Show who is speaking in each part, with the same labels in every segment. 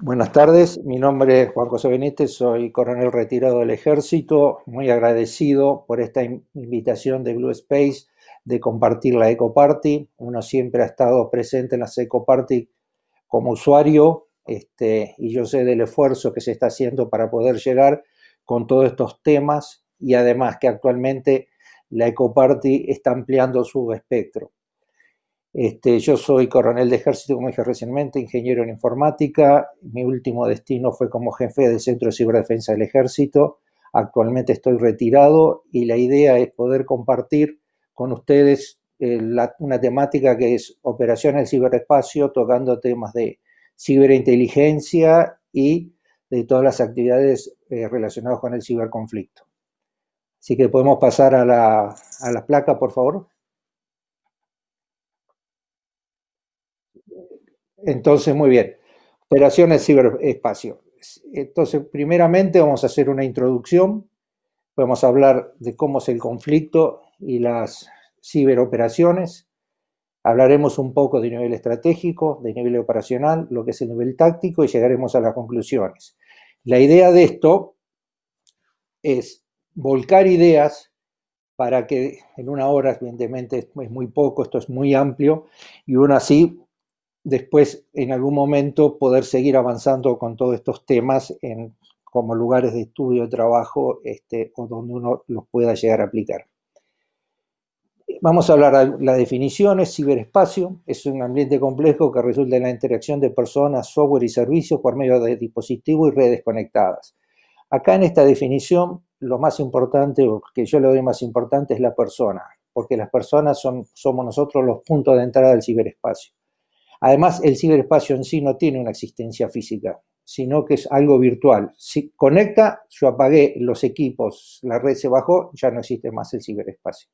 Speaker 1: Buenas tardes, mi nombre es Juan José Benítez, soy coronel retirado del Ejército, muy agradecido por esta invitación de Blue Space de compartir la Eco Party. Uno siempre ha estado presente en las Eco Party como usuario, y yo sé del esfuerzo que se está haciendo para poder llegar con todos estos temas y además que actualmente la Eco Party está ampliando su espectro. Yo soy coronel de ejército, como dije recientemente, ingeniero en informática. Mi último destino fue como jefe del Centro de Ciberdefensa del Ejército. Actualmente estoy retirado y la idea es poder compartir con ustedes una temática que es operación en el ciberespacio, tocando temas de ciberinteligencia y de todas las actividades relacionadas con el ciberconflicto. Así que podemos pasar a la placa, por favor. Entonces, muy bien. Operaciones ciberespacio. Entonces, primeramente vamos a hacer una introducción. Vamos a hablar de cómo es el conflicto y las ciberoperaciones. Hablaremos un poco de nivel estratégico, de nivel operacional, lo que es el nivel táctico y llegaremos a las conclusiones. La idea de esto es volcar ideas para que en una hora, evidentemente es muy poco, esto es muy amplio, y uno así después en algún momento poder seguir avanzando con todos estos temas como lugares de estudio, de trabajo, o donde uno los pueda llegar a aplicar. Vamos a hablar de las definiciones. Ciberespacio es un ambiente complejo que resulta en la interacción de personas, software y servicios por medio de dispositivos y redes conectadas. Acá en esta definición, lo más importante, o que yo le doy más importante, es la persona, porque las personas somos nosotros los puntos de entrada del ciberespacio. Además, el ciberespacio en sí no tiene una existencia física, sino que es algo virtual. Si conecta, yo apagué los equipos, la red se bajó, ya no existe más el ciberespacio.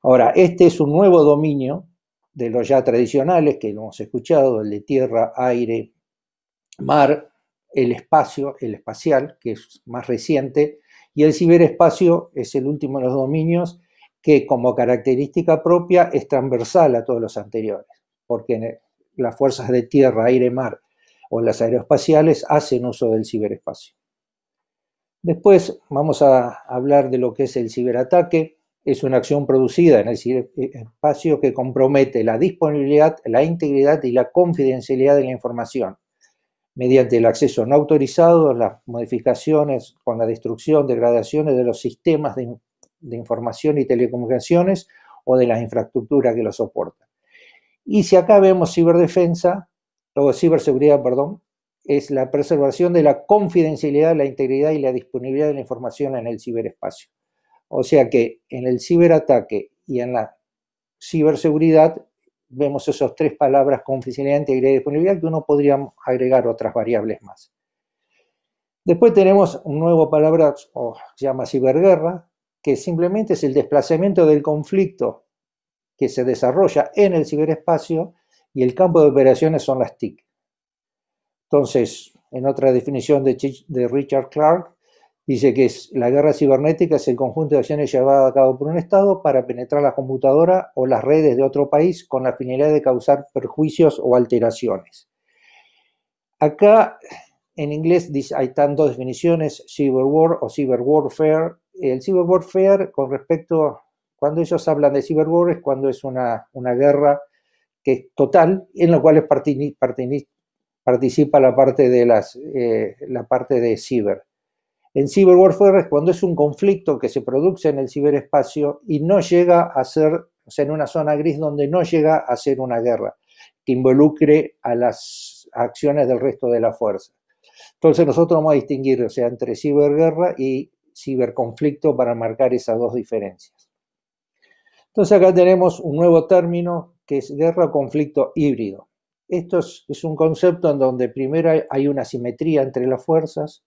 Speaker 1: Ahora, este es un nuevo dominio de los ya tradicionales que hemos escuchado, el de tierra, aire, mar, el espacio, el espacial, que es más reciente, y el ciberespacio es el último de los dominios que como característica propia es transversal a todos los anteriores, porque las fuerzas de tierra, aire, mar o las aeroespaciales hacen uso del ciberespacio. Después vamos a hablar de lo que es el ciberataque. Es una acción producida en el ciberespacio que compromete la disponibilidad, la integridad y la confidencialidad de la información mediante el acceso no autorizado, las modificaciones con la destrucción, degradaciones de los sistemas de información y telecomunicaciones o de las infraestructuras que los soportan. Y si acá vemos ciberdefensa, o ciberseguridad, perdón, es la preservación de la confidencialidad, la integridad y la disponibilidad de la información en el ciberespacio. O sea que en el ciberataque y en la ciberseguridad vemos esas tres palabras, confidencialidad, integridad y disponibilidad, que uno podría agregar otras variables más. Después tenemos una nueva palabra, se llama ciberguerra, que simplemente es el desplazamiento del conflicto que se desarrolla en el ciberespacio y el campo de operaciones son las TIC. Entonces, en otra definición de Richard Clark, dice que la guerra cibernética es el conjunto de acciones llevadas a cabo por un Estado para penetrar la computadora o las redes de otro país con la finalidad de causar perjuicios o alteraciones. Acá, en inglés, hay tantas definiciones, cyberwar o cyberwarfare. El cyberwarfare, con respecto, cuando ellos hablan de cyberwar, es cuando es una guerra que es total, en la cual participa la parte de ciber. En cyberwarfare es cuando es un conflicto que se produce en el ciberespacio y no llega a ser, o sea, en una zona gris donde no llega a ser una guerra que involucre a las acciones del resto de la fuerza. Entonces nosotros vamos a distinguir, o sea, entre ciberguerra y ciberconflicto para marcar esas dos diferencias. Entonces acá tenemos un nuevo término que es guerra o conflicto híbrido. Esto es un concepto en donde primero hay una simetría entre las fuerzas.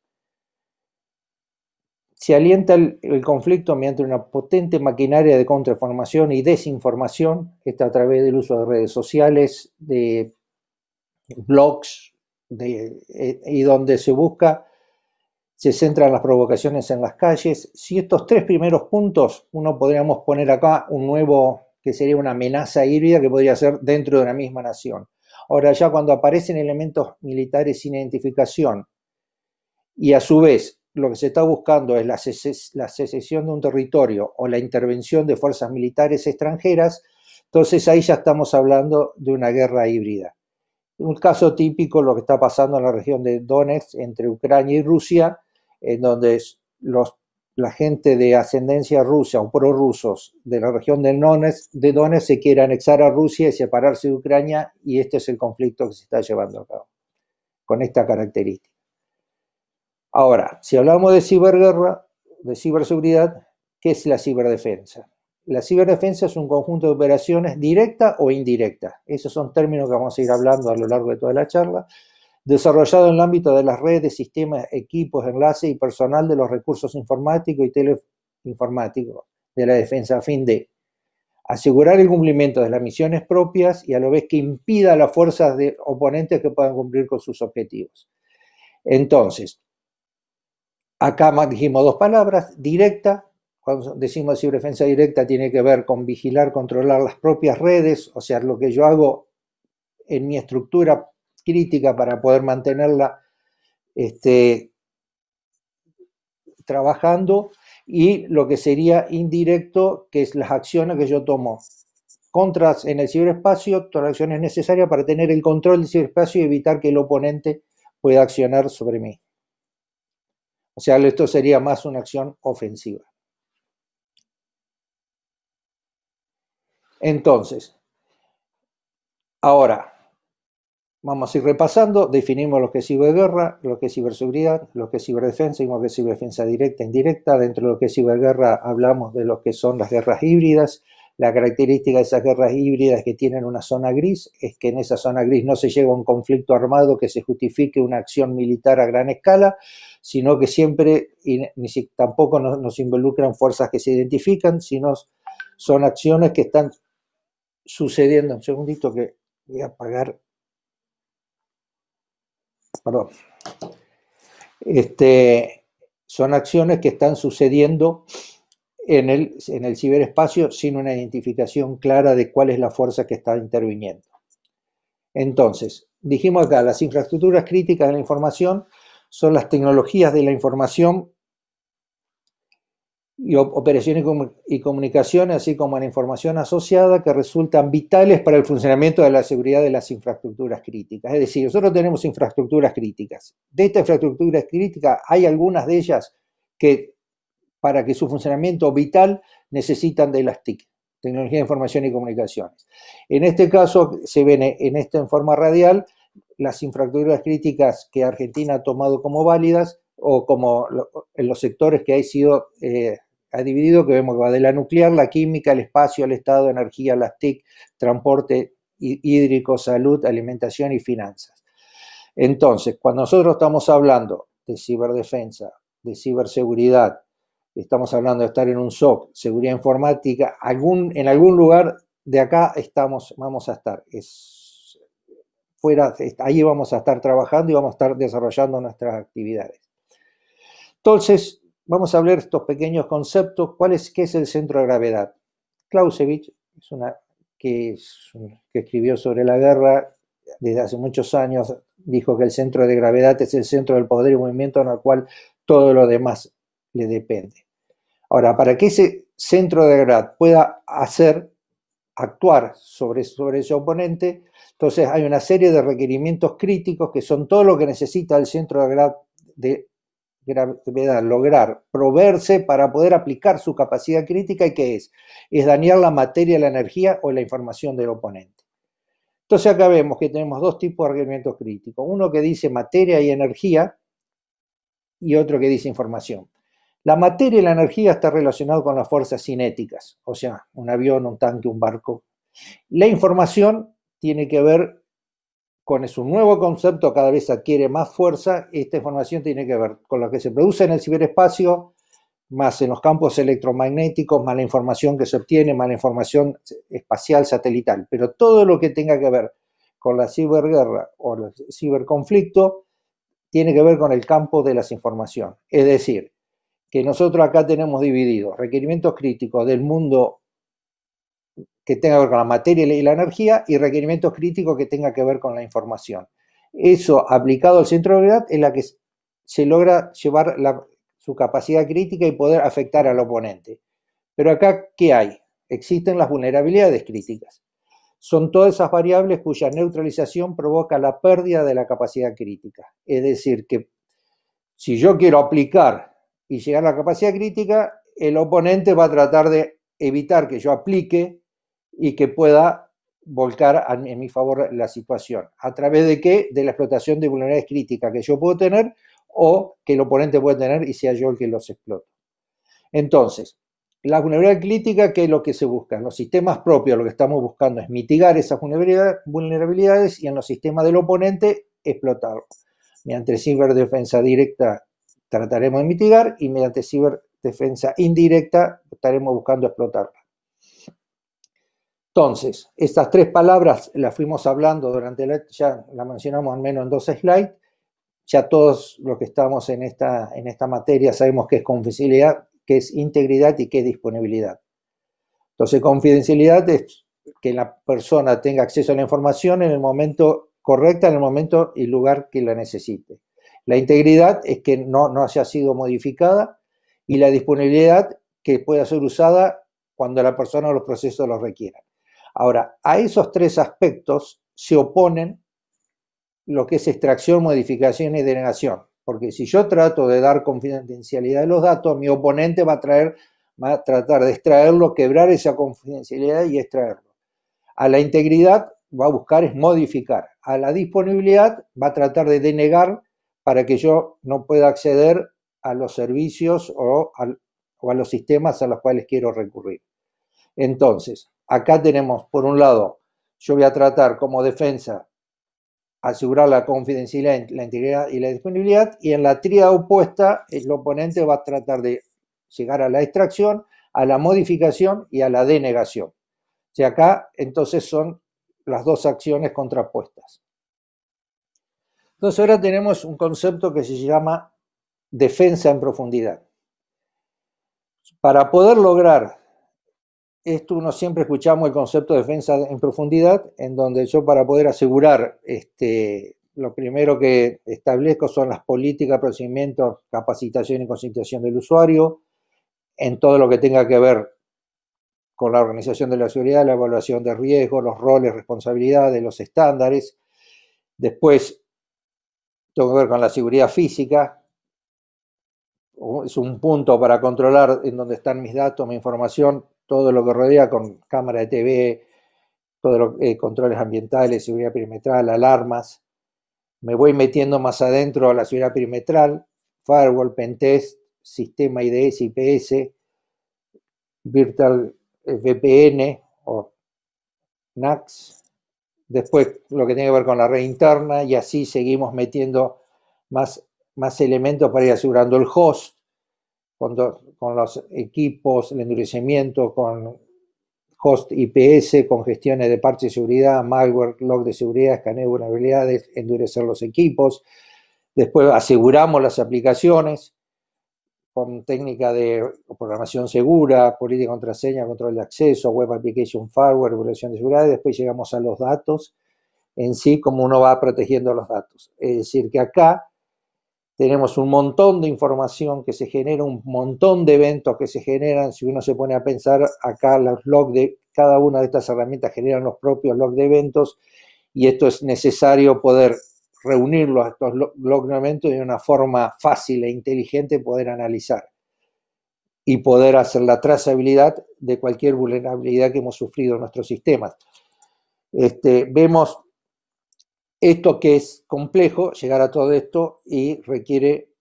Speaker 1: Se alienta el conflicto mediante una potente maquinaria de contrainformación y desinformación, está a través del uso de redes sociales, de blogs, y donde se centran las provocaciones en las calles. Si estos tres primeros puntos, uno podríamos poner acá un nuevo, que sería una amenaza híbrida que podría ser dentro de una misma nación. Ahora ya cuando aparecen elementos militares sin identificación y a su vez lo que se está buscando es la secesión de un territorio o la intervención de fuerzas militares extranjeras, entonces ahí ya estamos hablando de una guerra híbrida. Un caso típico lo que está pasando en la región de Donetsk entre Ucrania y Rusia, en donde la gente de ascendencia rusa o prorrusos de la región de Donetsk se quiere anexar a Rusia y separarse de Ucrania, y este es el conflicto que se está llevando a cabo, con esta característica. Ahora, si hablamos de ciberguerra, de ciberseguridad, ¿qué es la ciberdefensa? La ciberdefensa es un conjunto de operaciones directa o indirecta. Esos son términos que vamos a ir hablando a lo largo de toda la charla, desarrollado en el ámbito de las redes, sistemas, equipos, enlaces y personal de los recursos informáticos y teleinformáticos de la defensa, a fin de asegurar el cumplimiento de las misiones propias y a la vez que impida a las fuerzas de oponentes que puedan cumplir con sus objetivos. Entonces, acá dijimos dos palabras: directa. Cuando decimos ciberdefensa directa tiene que ver con vigilar, controlar las propias redes, o sea, lo que yo hago en mi estructura crítica para poder mantenerla trabajando, y lo que sería indirecto, que es las acciones que yo tomo en el ciberespacio, todas las acciones necesarias para tener el control del ciberespacio y evitar que el oponente pueda accionar sobre mí. O sea, esto sería más una acción ofensiva. Entonces, ahora vamos a ir repasando, definimos lo que es ciberguerra, lo que es ciberseguridad, lo que es ciberdefensa, y lo que es ciberdefensa directa e indirecta. Dentro de lo que es ciberguerra hablamos de lo que son las guerras híbridas. La característica de esas guerras híbridas que tienen una zona gris es que en esa zona gris no se llega a un conflicto armado que se justifique una acción militar a gran escala, sino que siempre, y tampoco nos involucran fuerzas que se identifican, sino son acciones que están sucediendo. Un segundito que voy a apagar. Perdón. Son acciones que están sucediendo en el ciberespacio sin una identificación clara de cuál es la fuerza que está interviniendo. Entonces, dijimos acá, las infraestructuras críticas de la información son las tecnologías de la información y operaciones y comunicaciones, así como la información asociada, que resultan vitales para el funcionamiento de la seguridad de las infraestructuras críticas. Es decir, nosotros tenemos infraestructuras críticas. De estas infraestructuras críticas hay algunas de ellas que, para que su funcionamiento vital, necesitan de las TIC, tecnología de información y comunicaciones. En este caso, se ven en forma radial las infraestructuras críticas que Argentina ha tomado como válidas, o como en los sectores que ha dividido, que vemos que va de la nuclear, la química, el espacio, el estado, energía, las TIC, transporte hídrico, salud, alimentación y finanzas. Entonces, cuando nosotros estamos hablando de ciberdefensa, de ciberseguridad, estamos hablando de estar en un SOC, seguridad informática, en algún lugar de acá vamos a estar. Ahí vamos a estar trabajando y vamos a estar desarrollando nuestras actividades. Entonces, vamos a hablar de estos pequeños conceptos. ¿Qué es el centro de gravedad? Clausewitz, que escribió sobre la guerra desde hace muchos años, dijo que el centro de gravedad es el centro del poder y movimiento en el cual todo lo demás le depende. Ahora, para que ese centro de gravedad pueda actuar sobre ese oponente, entonces hay una serie de requerimientos críticos que son todo lo que necesita el centro de gravedad lograr proveerse para poder aplicar su capacidad crítica. ¿Y qué es? Es dañar la materia, la energía o la información del oponente. Entonces acá vemos que tenemos dos tipos de requerimientos críticos. Uno que dice materia y energía y otro que dice información. La materia y la energía está relacionado con las fuerzas cinéticas, o sea, un avión, un tanque, un barco. La información tiene que ver es un nuevo concepto, cada vez adquiere más fuerza. Esta información tiene que ver con lo que se produce en el ciberespacio, más en los campos electromagnéticos, más la información que se obtiene, más la información espacial satelital. Pero todo lo que tenga que ver con la ciberguerra o el ciberconflicto tiene que ver con el campo de las informaciones. Es decir, que nosotros acá tenemos divididos requerimientos críticos del mundo que tenga que ver con la materia y la energía, y requerimientos críticos que tenga que ver con la información. Eso aplicado al centro de gravedad es la que se logra llevar su capacidad crítica y poder afectar al oponente. Pero acá, ¿qué hay? Existen las vulnerabilidades críticas. Son todas esas variables cuya neutralización provoca la pérdida de la capacidad crítica. Es decir, que si yo quiero aplicar y llegar a la capacidad crítica, el oponente va a tratar de evitar que yo aplique y que pueda volcar en mi favor la situación. ¿A través de qué? De la explotación de vulnerabilidades críticas que yo puedo tener o que el oponente puede tener y sea yo el que los explote. Entonces, la vulnerabilidad crítica, ¿qué es lo que se busca? En los sistemas propios lo que estamos buscando es mitigar esas vulnerabilidades y en los sistemas del oponente explotarlos. Mediante ciberdefensa directa trataremos de mitigar y mediante ciberdefensa indirecta estaremos buscando explotarla. Entonces, estas tres palabras las fuimos hablando ya la mencionamos al menos en 2 slides. Ya todos los que estamos en esta materia sabemos qué es confidencialidad, qué es integridad y qué es disponibilidad. Entonces, confidencialidad es que la persona tenga acceso a la información en el momento correcto, en el momento y lugar que la necesite. La integridad es que no haya sido modificada, y la disponibilidad que pueda ser usada cuando la persona o los procesos lo requieran. Ahora, a esos tres aspectos se oponen lo que es extracción, modificación y denegación. Porque si yo trato de dar confidencialidad de los datos, mi oponente va a tratar de extraerlo, quebrar esa confidencialidad y extraerlo. A la integridad va a buscar es modificar. A la disponibilidad va a tratar de denegar para que yo no pueda acceder a los servicios o a los sistemas a los cuales quiero recurrir. Entonces, acá tenemos, por un lado, yo voy a tratar como defensa asegurar la confidencialidad, la integridad y la disponibilidad, y en la tríada opuesta el oponente va a tratar de llegar a la extracción, a la modificación y a la denegación. O sea, acá entonces son las dos acciones contrapuestas. Entonces ahora tenemos un concepto que se llama defensa en profundidad. Para poder lograr esto, uno siempre escuchamos el concepto de defensa en profundidad, en donde yo, para poder asegurar, lo primero que establezco son las políticas, procedimientos, capacitación y concientización del usuario, en todo lo que tenga que ver con la organización de la seguridad, la evaluación de riesgos, los roles, responsabilidades, los estándares. Después, tengo que ver con la seguridad física. Es un punto para controlar en dónde están mis datos, mi información, todo lo que rodea con cámara de TV, todos los controles ambientales, seguridad perimetral, alarmas. Me voy metiendo más adentro a la seguridad perimetral, firewall, pentest, sistema IDS, IPS, virtual VPN o NACS. Después lo que tiene que ver con la red interna, y así seguimos metiendo más elementos para ir asegurando el host, con los equipos, el endurecimiento, con host IPS, con gestiones de parches de seguridad, malware, log de seguridad, escaneo de vulnerabilidades, endurecer los equipos. Después aseguramos las aplicaciones con técnica de programación segura, política de contraseña, control de acceso, web application firewall, regulación de seguridad, y después llegamos a los datos en sí, como uno va protegiendo los datos. Es decir, que acá tenemos un montón de información que se genera, un montón de eventos que se generan. Si uno se pone a pensar, acá los logs de cada una de estas herramientas generan los propios logs de eventos, y esto es necesario poder reunirlos, estos logs de eventos, de una forma fácil e inteligente, poder analizar y poder hacer la trazabilidad de cualquier vulnerabilidad que hemos sufrido en nuestros sistemas. Vemos esto que es complejo, llegar a todo esto, y requiere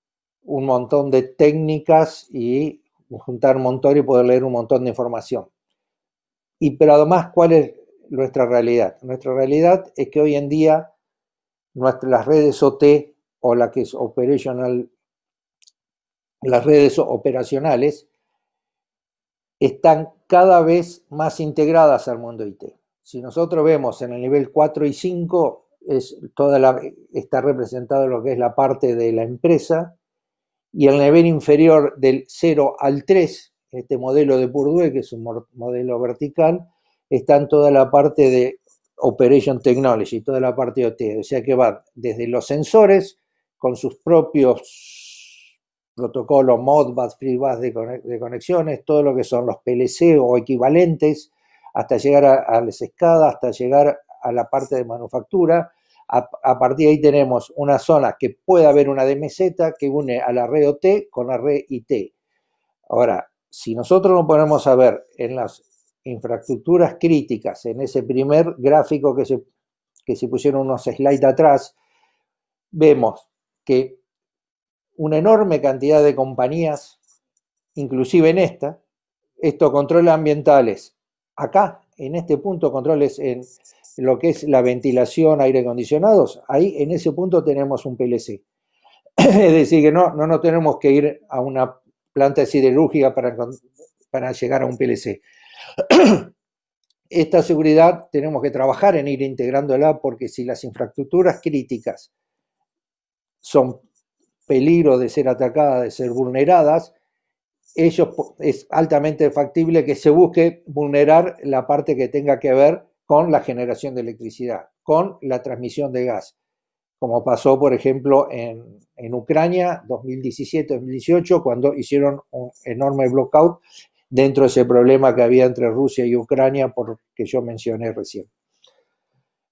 Speaker 1: un montón de técnicas y juntar un montón y poder leer un montón de información. Pero además, ¿cuál es nuestra realidad? Nuestra realidad es que hoy en día las redes OT, o la que es operational, las redes operacionales, están cada vez más integradas al mundo IT. Si nosotros vemos en el nivel 4 y 5, está representado lo que es la parte de la empresa, y el nivel inferior del 0 al 3, este modelo de Purdue, que es un modelo vertical, está en toda la parte de Operation Technology, toda la parte de OT, o sea que va desde los sensores con sus propios protocolos Modbus, FreeBus de conexiones, todo lo que son los PLC o equivalentes, hasta llegar a las SCADA, hasta llegar a la parte de manufactura. A partir de ahí tenemos una zona que puede haber una DMZ que une a la red OT con la red IT. Ahora, si nosotros nos ponemos a ver en las infraestructuras críticas, en ese primer gráfico que se pusieron unos slides atrás, vemos que una enorme cantidad de compañías, inclusive en estos controles ambientales, acá, en este punto, controles en lo que es la ventilación, aire acondicionados, ahí en ese punto tenemos un PLC. Es decir, que no tenemos que ir a una planta siderúrgica para llegar a un PLC. Esta seguridad tenemos que trabajar en ir integrándola, porque si las infraestructuras críticas son peligro de ser atacadas, de ser vulneradas, es altamente factible que se busque vulnerar la parte que tenga que ver con la generación de electricidad, con la transmisión de gas, como pasó, por ejemplo, en Ucrania 2017-2018, cuando hicieron un enorme blackout dentro de ese problema que había entre Rusia y Ucrania, por que yo mencioné recién.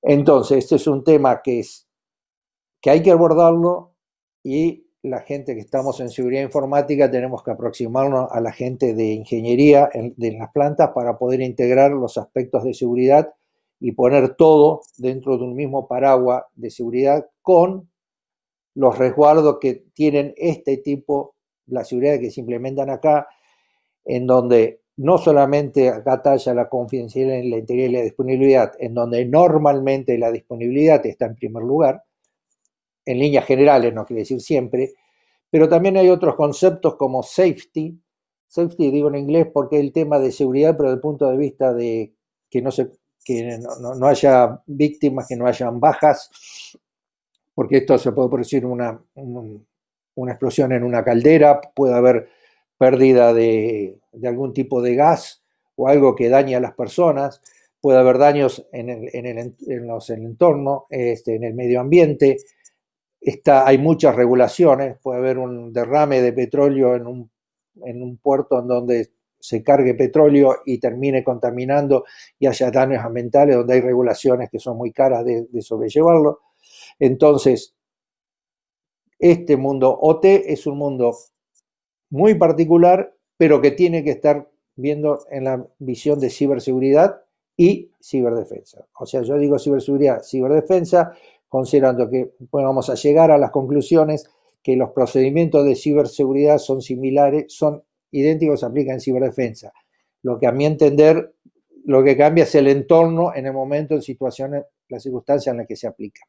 Speaker 1: Entonces, este es un tema que hay que abordarlo, y la gente que estamos en seguridad informática tenemos que aproximarnos a la gente de ingeniería de las plantas para poder integrar los aspectos de seguridad y poner todo dentro de un mismo paraguas de seguridad, con los resguardos que tienen este tipo, la seguridad que se implementan acá, en donde no solamente acá talla la confidencialidad, la integridad y la disponibilidad, en donde normalmente la disponibilidad está en primer lugar, en líneas generales, no quiere decir siempre, pero también hay otros conceptos como safety digo en inglés porque es el tema de seguridad, pero desde el punto de vista de que no haya víctimas, que no hayan bajas, porque esto se puede producir una explosión en una caldera, puede haber pérdida de algún tipo de gas o algo que dañe a las personas, puede haber daños en el entorno, en el medio ambiente. Hay muchas regulaciones, puede haber un derrame de petróleo en un puerto en donde se cargue petróleo y termine contaminando y haya daños ambientales, donde hay regulaciones que son muy caras de sobrellevarlo. Entonces, este mundo OT es un mundo muy particular, pero que tiene que estar viendo en la visión de ciberseguridad y ciberdefensa. O sea, yo digo ciberseguridad, ciberdefensa, considerando que vamos a llegar a las conclusiones que los procedimientos de ciberseguridad son similares, son idénticos, se aplican en ciberdefensa. Lo que a mi entender, lo que cambia es el entorno en el momento, en situaciones, las circunstancias en las que se aplica.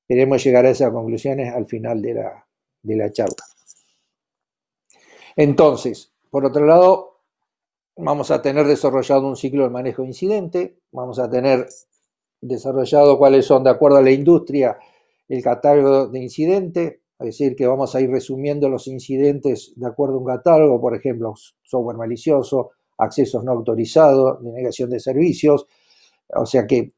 Speaker 1: Queremos llegar a esas conclusiones al final de la charla. Entonces, por otro lado, vamos a tener desarrollado un ciclo de manejo de incidente, vamos a tener desarrollado cuáles son, de acuerdo a la industria, el catálogo de incidentes, es decir, que vamos a ir resumiendo los incidentes de acuerdo a un catálogo, por ejemplo, software malicioso, accesos no autorizados, denegación de servicios, o sea que,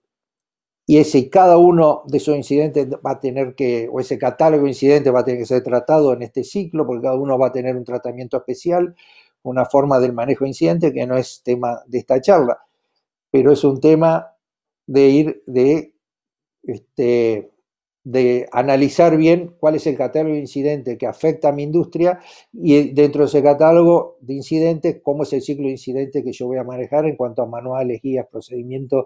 Speaker 1: y cada uno de esos incidentes va a tener que, o ese catálogo de incidentes va a tener que ser tratado en este ciclo, porque cada uno va a tener un tratamiento especial, una forma del manejo de incidentes que no es tema de esta charla, pero es un tema de analizar bien cuál es el catálogo de incidentes que afecta a mi industria, y dentro de ese catálogo de incidentes, cómo es el ciclo de incidentes que yo voy a manejar en cuanto a manuales, guías, procedimientos,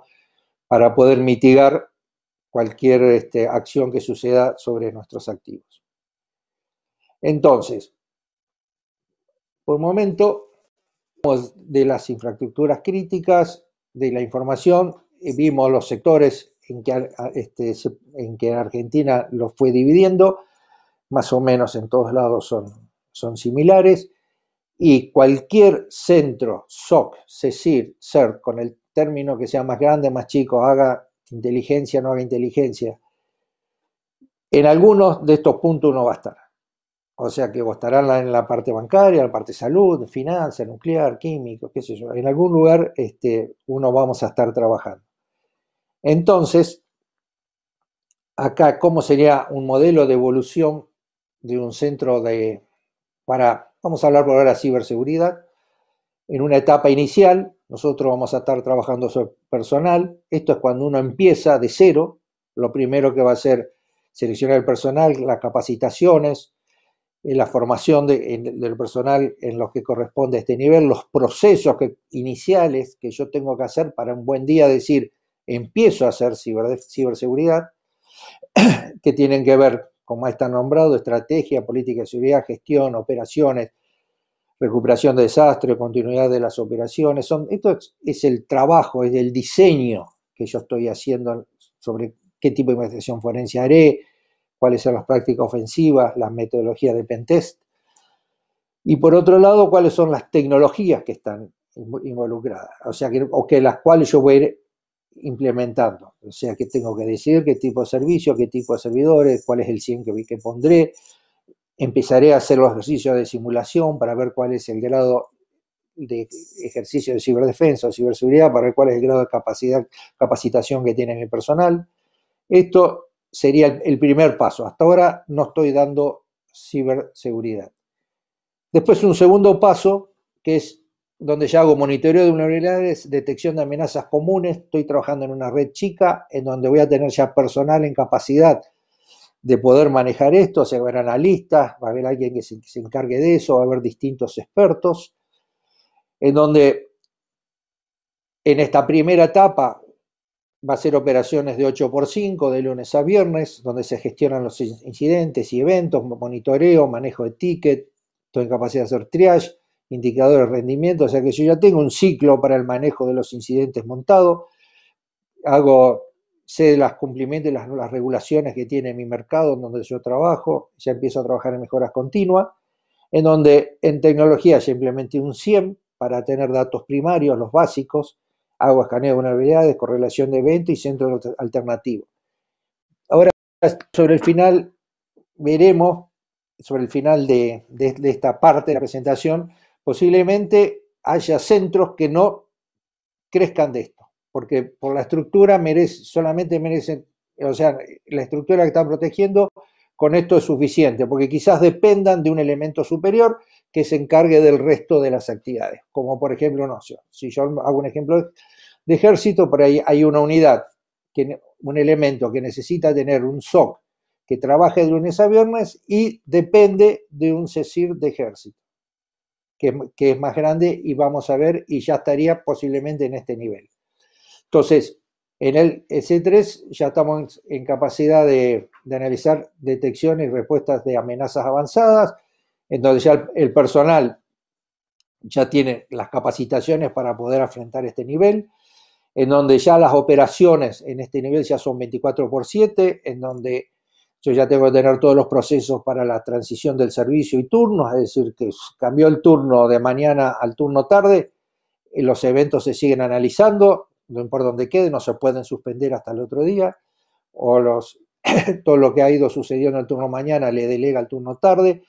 Speaker 1: para poder mitigar cualquier acción que suceda sobre nuestros activos. Entonces, por el momento, de las infraestructuras críticas, de la información, vimos los sectores en que Argentina los fue dividiendo, más o menos en todos lados son similares, y cualquier centro, SOC, CECIR, CERT, con el término que sea más grande, más chico, haga inteligencia, no haga inteligencia, en algunos de estos puntos uno va a estar. O sea que vos estarán en la parte bancaria, la parte de salud, finanzas, nuclear, químico, qué sé yo. En algún lugar uno vamos a estar trabajando. Entonces, acá, ¿cómo sería un modelo de evolución de un centro vamos a hablar por ahora de ciberseguridad? En una etapa inicial, nosotros vamos a estar trabajando sobre personal. Esto es cuando uno empieza de cero. Lo primero que va a hacer seleccionar el personal, las capacitaciones, la formación del personal en los que corresponde a este nivel, los procesos iniciales que yo tengo que hacer para un buen día decir, empiezo a hacer ciberseguridad, que tienen que ver, como está nombrado, estrategia, política de seguridad, gestión, operaciones, recuperación de desastre, continuidad de las operaciones. Esto es el trabajo, es el diseño que yo estoy haciendo sobre qué tipo de investigación forense haré, cuáles son las prácticas ofensivas, las metodologías de pentest. Y por otro lado, cuáles son las tecnologías que están involucradas, o sea, que las cuales yo voy a ir implementando. O sea, que tengo que decidir qué tipo de servicio, qué tipo de servidores, cuál es el CIEM que pondré. Empezaré a hacer los ejercicios de simulación para ver cuál es el grado de ejercicio de ciberdefensa o ciberseguridad, para ver cuál es el grado de capacitación que tiene mi personal. Esto sería el primer paso. Hasta ahora no estoy dando ciberseguridad. Después un segundo paso, que es donde ya hago monitoreo de vulnerabilidades, detección de amenazas comunes. Estoy trabajando en una red chica, en donde voy a tener ya personal en capacidad de poder manejar esto. O sea, va a haber analistas, va a haber alguien que se encargue de eso, va a haber distintos expertos, en donde en esta primera etapa va a ser operaciones de 8x5, de lunes a viernes, donde se gestionan los incidentes y eventos, monitoreo, manejo de ticket, estoy en capacidad de hacer triage, indicadores de rendimiento, o sea que yo ya tengo un ciclo para el manejo de los incidentes montado, sé los cumplimientos y las regulaciones que tiene mi mercado en donde yo trabajo, ya empiezo a trabajar en mejoras continuas, en donde en tecnología ya implementé un CIEM para tener datos primarios, los básicos, hago escaneo de vulnerabilidades, correlación de eventos y centro alternativo. Ahora, sobre el final, veremos, sobre el final de esta parte de la presentación, posiblemente haya centros que no crezcan de esto, porque por la estructura solamente merecen, o sea, la estructura que están protegiendo, con esto es suficiente, porque quizás dependan de un elemento superior que se encargue del resto de las actividades, como por ejemplo, no sé, si yo hago un ejemplo de ejército, por ahí hay una unidad, un elemento que necesita tener un SOC que trabaje de lunes a viernes y depende de un CECIR de ejército, que es más grande y vamos a ver, y ya estaría posiblemente en este nivel. Entonces, en el C3 ya estamos en capacidad de analizar detecciones y respuestas de amenazas avanzadas, en donde ya el personal ya tiene las capacitaciones para poder afrontar este nivel, en donde ya las operaciones en este nivel ya son 24/7, en donde yo ya tengo que tener todos los procesos para la transición del servicio y turnos, es decir, que cambió el turno de mañana al turno tarde, los eventos se siguen analizando, no importa dónde quede, no se pueden suspender hasta el otro día, o todo lo que ha ido sucediendo en el turno mañana le delega al turno tarde,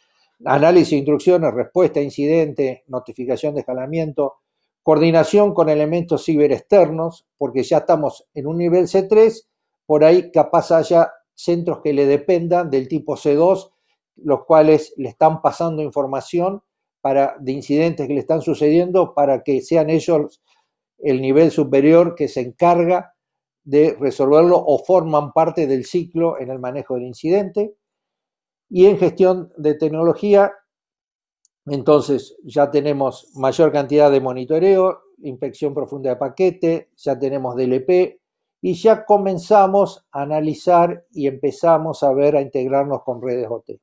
Speaker 1: análisis de instrucciones, respuesta a incidente, notificación de escalamiento, coordinación con elementos ciberexternos, porque ya estamos en un nivel C3, por ahí capaz haya centros que le dependan del tipo C2, los cuales le están pasando información de incidentes que le están sucediendo para que sean ellos el nivel superior que se encarga de resolverlo o forman parte del ciclo en el manejo del incidente. Y en gestión de tecnología, entonces ya tenemos mayor cantidad de monitoreo, inspección profunda de paquete, ya tenemos DLP y ya comenzamos a analizar y empezamos a integrarnos con redes OT.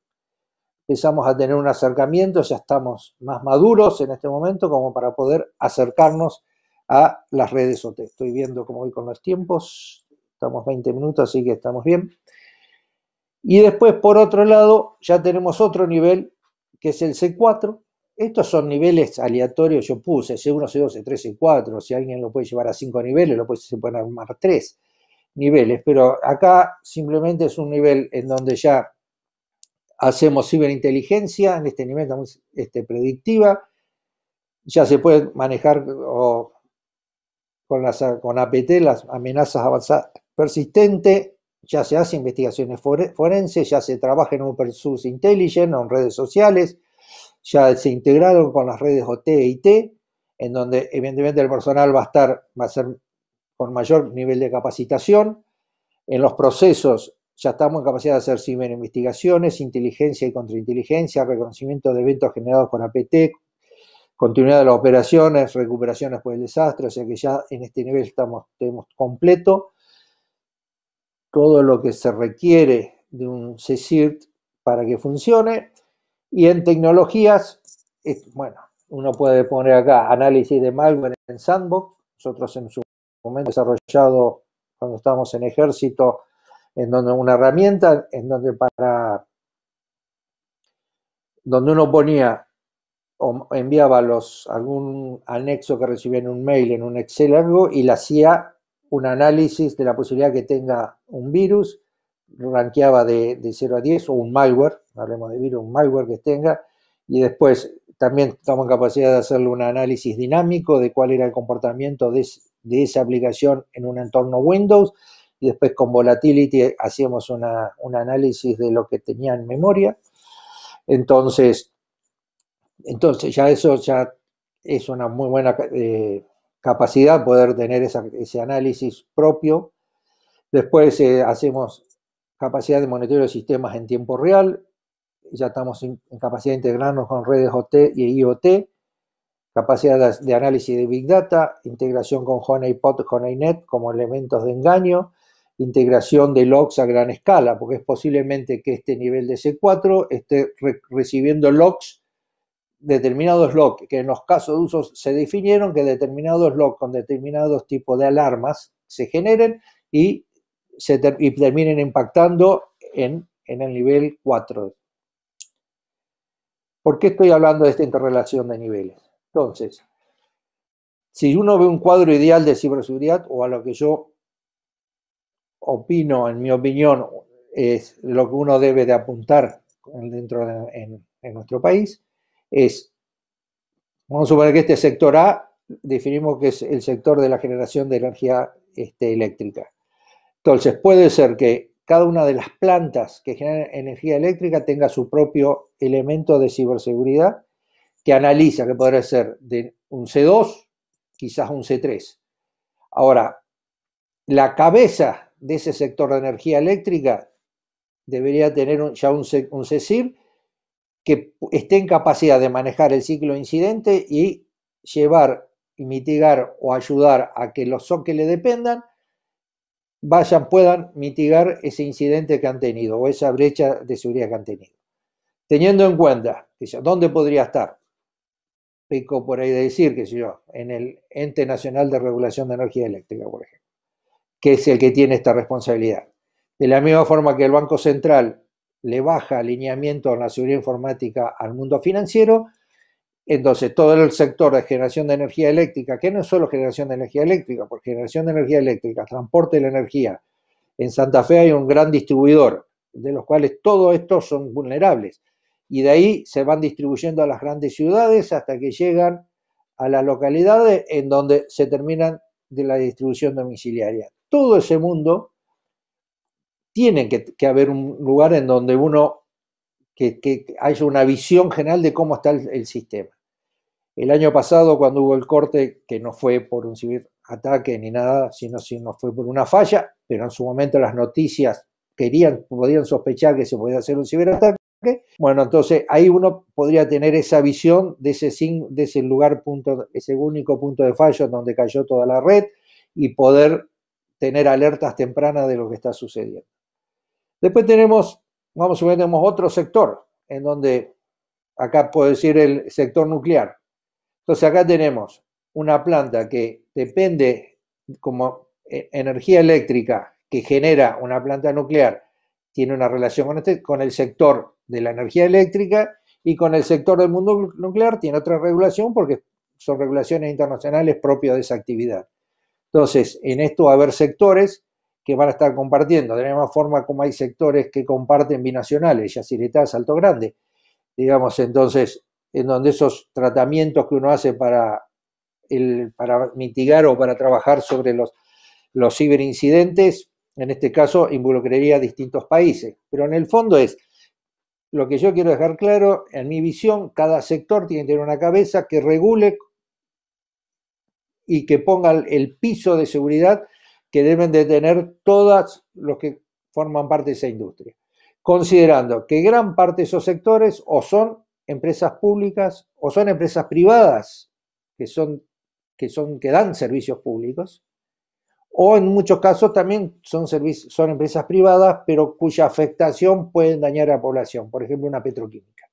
Speaker 1: Empezamos a tener un acercamiento, ya estamos más maduros en este momento como para poder acercarnos a las redes OT. Estoy viendo cómo voy con los tiempos, estamos 20 minutos, así que estamos bien. Y después, por otro lado, ya tenemos otro nivel, que es el C4. Estos son niveles aleatorios, yo puse C1, C2, C3, C4. Si alguien lo puede llevar a 5 niveles, se pueden armar 3 niveles. Pero acá simplemente es un nivel en donde ya hacemos ciberinteligencia en este nivel predictiva. Ya se puede manejar con APT las amenazas avanzadas persistentes, ya se hace investigaciones forenses, ya se trabaja en Open Source Intelligence o en redes sociales, ya se integraron con las redes OT e IT, en donde evidentemente el personal va a ser con mayor nivel de capacitación. En los procesos ya estamos en capacidad de hacer ciberinvestigaciones, inteligencia y contrainteligencia, reconocimiento de eventos generados con APT, continuidad de las operaciones, recuperaciones por el desastre, o sea que ya en este nivel tenemos completo todo lo que se requiere de un CSIRT para que funcione. Y en tecnologías, bueno, uno puede poner acá análisis de malware en Sandbox. Nosotros en su momento desarrollado cuando estábamos en ejército, en donde una herramienta, en donde uno ponía o enviaba algún anexo que recibía en un mail, en un Excel algo, y le hacía un análisis de la posibilidad que tenga un virus, rankeaba de 0 a 10, o un malware, hablemos de virus, un malware que tenga, y después también estamos en capacidad de hacerle un análisis dinámico de cuál era el comportamiento de esa aplicación en un entorno Windows, y después con Volatility hacíamos un análisis de lo que tenía en memoria. Entonces ya eso ya es una muy buena capacidad poder tener ese análisis propio. Después hacemos capacidad de monitoreo de sistemas en tiempo real. Ya estamos en capacidad de integrarnos con redes OT y IoT. Capacidad de análisis de Big Data, integración con Honeypot, Honeynet como elementos de engaño, integración de logs a gran escala, porque es posiblemente que este nivel de C4 esté recibiendo determinados logs, que en los casos de uso se definieron que determinados logs con determinados tipos de alarmas se generen y terminen impactando en el nivel 4. ¿Por qué estoy hablando de esta interrelación de niveles? Entonces, si uno ve un cuadro ideal de ciberseguridad, o a lo que yo opino, en mi opinión, es lo que uno debe de apuntar en nuestro país, vamos a suponer que este sector A definimos que es el sector de la generación de energía eléctrica. Entonces, puede ser que cada una de las plantas que generan energía eléctrica tenga su propio elemento de ciberseguridad que analiza, que podría ser de un C2, quizás un C3. Ahora, la cabeza de ese sector de energía eléctrica debería tener ya un CSIR que esté en capacidad de manejar el ciclo de incidente y llevar y mitigar o ayudar a que los SOC que le dependan puedan mitigar ese incidente que han tenido o esa brecha de seguridad que han tenido. Teniendo en cuenta, ¿dónde podría estar? Pico por ahí de decir, qué sé yo, en el Ente Nacional de Regulación de Energía Eléctrica, por ejemplo, que es el que tiene esta responsabilidad. De la misma forma que el Banco Central le baja alineamiento en la seguridad informática al mundo financiero, entonces todo el sector de generación de energía eléctrica, que no es solo generación de energía eléctrica, porque generación de energía eléctrica, transporte de la energía, en Santa Fe hay un gran distribuidor, de los cuales todos estos son vulnerables, y de ahí se van distribuyendo a las grandes ciudades hasta que llegan a las localidades en donde se terminan de la distribución domiciliaria. Todo ese mundo tiene que haber un lugar en donde que haya una visión general de cómo está el sistema. El año pasado, cuando hubo el corte, que no fue por un ciberataque ni nada, sino fue por una falla, pero en su momento las noticias podían sospechar que se podía hacer un ciberataque. Bueno, entonces ahí uno podría tener esa visión de ese lugar, ese único punto de fallo donde cayó toda la red y poder tener alertas tempranas de lo que está sucediendo. Después tenemos otro sector, en donde acá puedo decir el sector nuclear. Entonces acá tenemos una planta que depende como energía eléctrica que genera una planta nuclear, tiene una relación con el sector de la energía eléctrica, y con el sector del mundo nuclear tiene otra regulación porque son regulaciones internacionales propias de esa actividad. Entonces, en esto va a haber sectores que van a estar compartiendo, de la misma forma como hay sectores que comparten binacionales, Yacyretá, Salto Grande, digamos, entonces, en donde esos tratamientos que uno hace para mitigar o para trabajar sobre los ciberincidentes, en este caso involucraría a distintos países. Pero en el fondo es, lo que yo quiero dejar claro, en mi visión, cada sector tiene que tener una cabeza que regule y que ponga el piso de seguridad que deben de tener todos los que forman parte de esa industria, considerando que gran parte de esos sectores o son empresas públicas o son empresas privadas que dan servicios públicos, o en muchos casos también son empresas privadas, pero cuya afectación puede dañar a la población, por ejemplo, una petroquímica.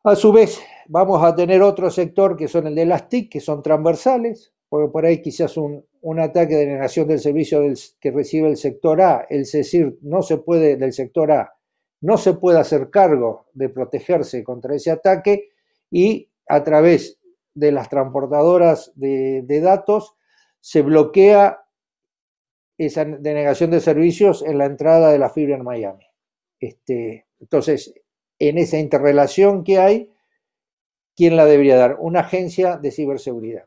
Speaker 1: A su vez, vamos a tener otro sector que son el de las TIC, que son transversales, porque por ahí quizás un ataque de denegación del servicio que recibe el sector A, el CECIR del sector A, no se puede hacer cargo de protegerse contra ese ataque y a través de las transportadoras de datos se bloquea esa denegación de servicios en la entrada de la fibra en Miami. Entonces, en esa interrelación que hay, ¿quién la debería dar? Una agencia de ciberseguridad.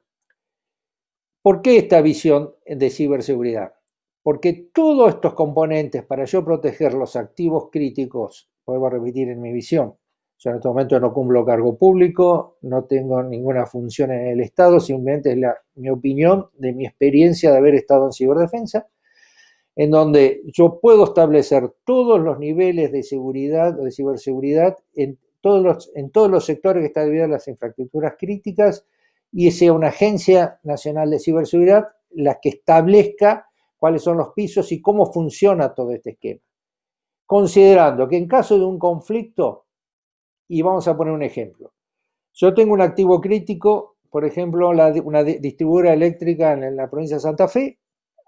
Speaker 1: ¿Por qué esta visión de ciberseguridad? Porque todos estos componentes para yo proteger los activos críticos, vuelvo a repetir en mi visión, yo en este momento no cumplo cargo público, no tengo ninguna función en el Estado, simplemente es mi opinión de mi experiencia de haber estado en ciberdefensa, en donde yo puedo establecer todos los niveles de seguridad o de ciberseguridad en todos los sectores que están debido a las infraestructuras críticas y sea una agencia nacional de ciberseguridad la que establezca cuáles son los pisos y cómo funciona todo este esquema. Considerando que en caso de un conflicto, y vamos a poner un ejemplo, yo tengo un activo crítico, por ejemplo, una distribuidora eléctrica en la provincia de Santa Fe,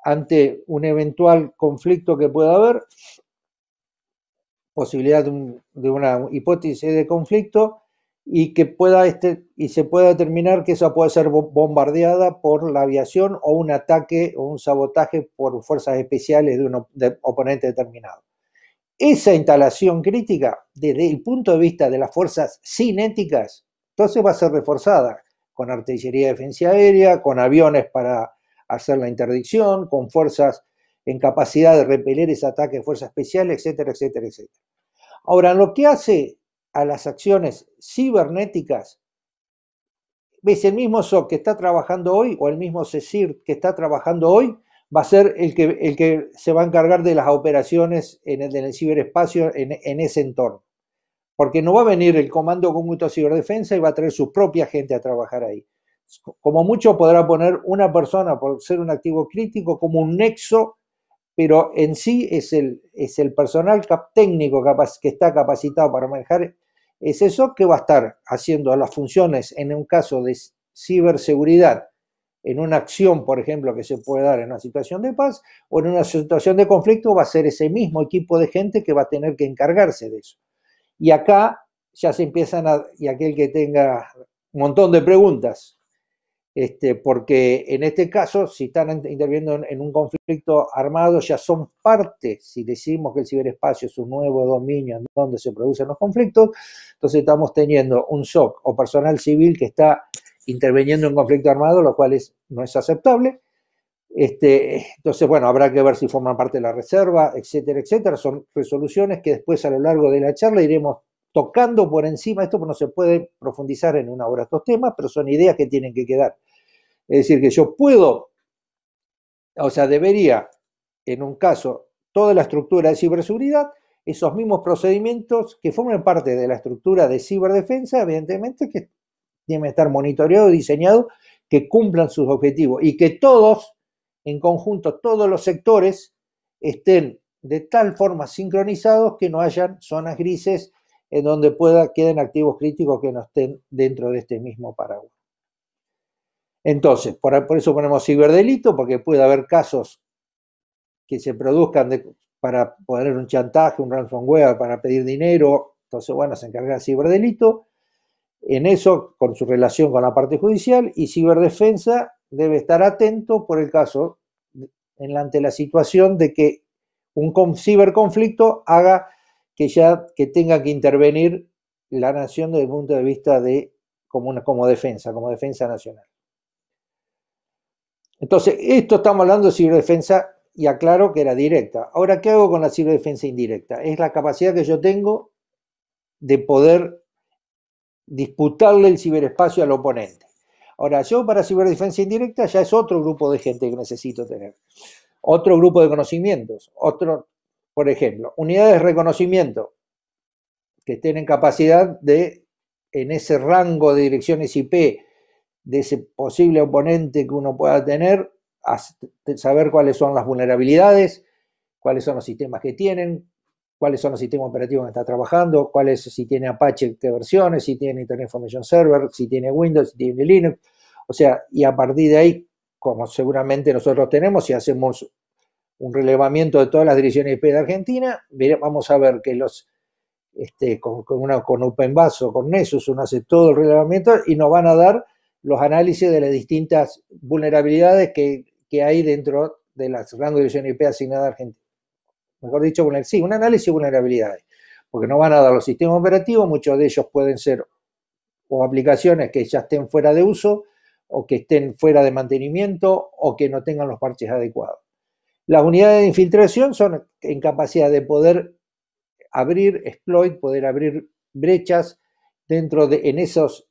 Speaker 1: ante un eventual conflicto que pueda haber, posibilidad de una hipótesis de conflicto, y que se pueda determinar que esa puede ser bombardeada por la aviación o un ataque o un sabotaje por fuerzas especiales de un oponente determinado. Esa instalación crítica, desde el punto de vista de las fuerzas cinéticas, entonces va a ser reforzada con artillería de defensa aérea, con aviones para hacer la interdicción, con fuerzas en capacidad de repeler ese ataque de fuerzas especiales, etcétera, etcétera, etcétera. Ahora, en lo que hace a las acciones cibernéticas, ves, el mismo SOC que está trabajando hoy o el mismo CECIR que está trabajando hoy va a ser el que se va a encargar de las operaciones en el ciberespacio en ese entorno. Porque no va a venir el Comando Conjunto de Ciberdefensa y va a traer su propia gente a trabajar ahí. Como mucho podrá poner una persona por ser un activo crítico como un nexo, pero en sí es el personal técnico que está capacitado para manejar ese SOC que va a estar haciendo las funciones en un caso de ciberseguridad, en una acción, por ejemplo, que se puede dar en una situación de paz o en una situación de conflicto, va a ser ese mismo equipo de gente que va a tener que encargarse de eso. Y acá ya se empiezan y aquel que tenga un montón de preguntas, porque en este caso, si están interviniendo en un conflicto armado, ya son parte, si decimos que el ciberespacio es un nuevo dominio en donde se producen los conflictos, entonces estamos teniendo un SOC o personal civil que está interviniendo en un conflicto armado, lo cual no es aceptable. Entonces, bueno, habrá que ver si forman parte de la reserva, etcétera, etcétera. Son resoluciones que después a lo largo de la charla iremos tocando por encima. Esto no se puede profundizar en una hora estos temas, pero son ideas que tienen que quedar. Es decir, que yo debería, en un caso, toda la estructura de ciberseguridad, esos mismos procedimientos que formen parte de la estructura de ciberdefensa, evidentemente que deben estar monitoreados y diseñados, que cumplan sus objetivos y que todos, en conjunto, todos los sectores estén de tal forma sincronizados que no hayan zonas grises en donde queden activos críticos que no estén dentro de este mismo paraguas. Entonces, por eso ponemos ciberdelito, porque puede haber casos que se produzcan para poner un chantaje, un ransomware, para pedir dinero. Entonces, bueno, se encarga el ciberdelito. En eso, con su relación con la parte judicial, y ciberdefensa debe estar atento por el caso ante la situación de que un ciberconflicto haga que tenga que intervenir la nación desde el punto de vista de como defensa nacional. Entonces, esto estamos hablando de ciberdefensa y aclaro que era directa. Ahora, ¿qué hago con la ciberdefensa indirecta? Es la capacidad que yo tengo de poder disputarle el ciberespacio al oponente. Ahora, yo para ciberdefensa indirecta ya es otro grupo de gente que necesito tener. Otro grupo de conocimientos. Por ejemplo, unidades de reconocimiento que estén en capacidad de, en ese rango de direcciones IP de ese posible oponente que uno pueda tener, saber cuáles son las vulnerabilidades, cuáles son los sistemas que tienen, cuáles son los sistemas operativos que está trabajando, si tiene Apache, qué versiones, si tiene Internet Information Server, si tiene Windows, si tiene Linux. O sea, y a partir de ahí, como seguramente nosotros tenemos, si hacemos un relevamiento de todas las direcciones IP de Argentina, vamos a ver que con OpenVAS o con Nessus uno hace todo el relevamiento y nos van a dar los análisis de las distintas vulnerabilidades que hay dentro de las rangos de dirección IP asignadas a Argentina. Mejor dicho, un análisis de vulnerabilidades, porque nos van a dar los sistemas operativos, muchos de ellos pueden ser o aplicaciones que ya estén fuera de uso, o que estén fuera de mantenimiento, o que no tengan los parches adecuados. Las unidades de infiltración son en capacidad de poder abrir exploit, poder abrir brechas en esos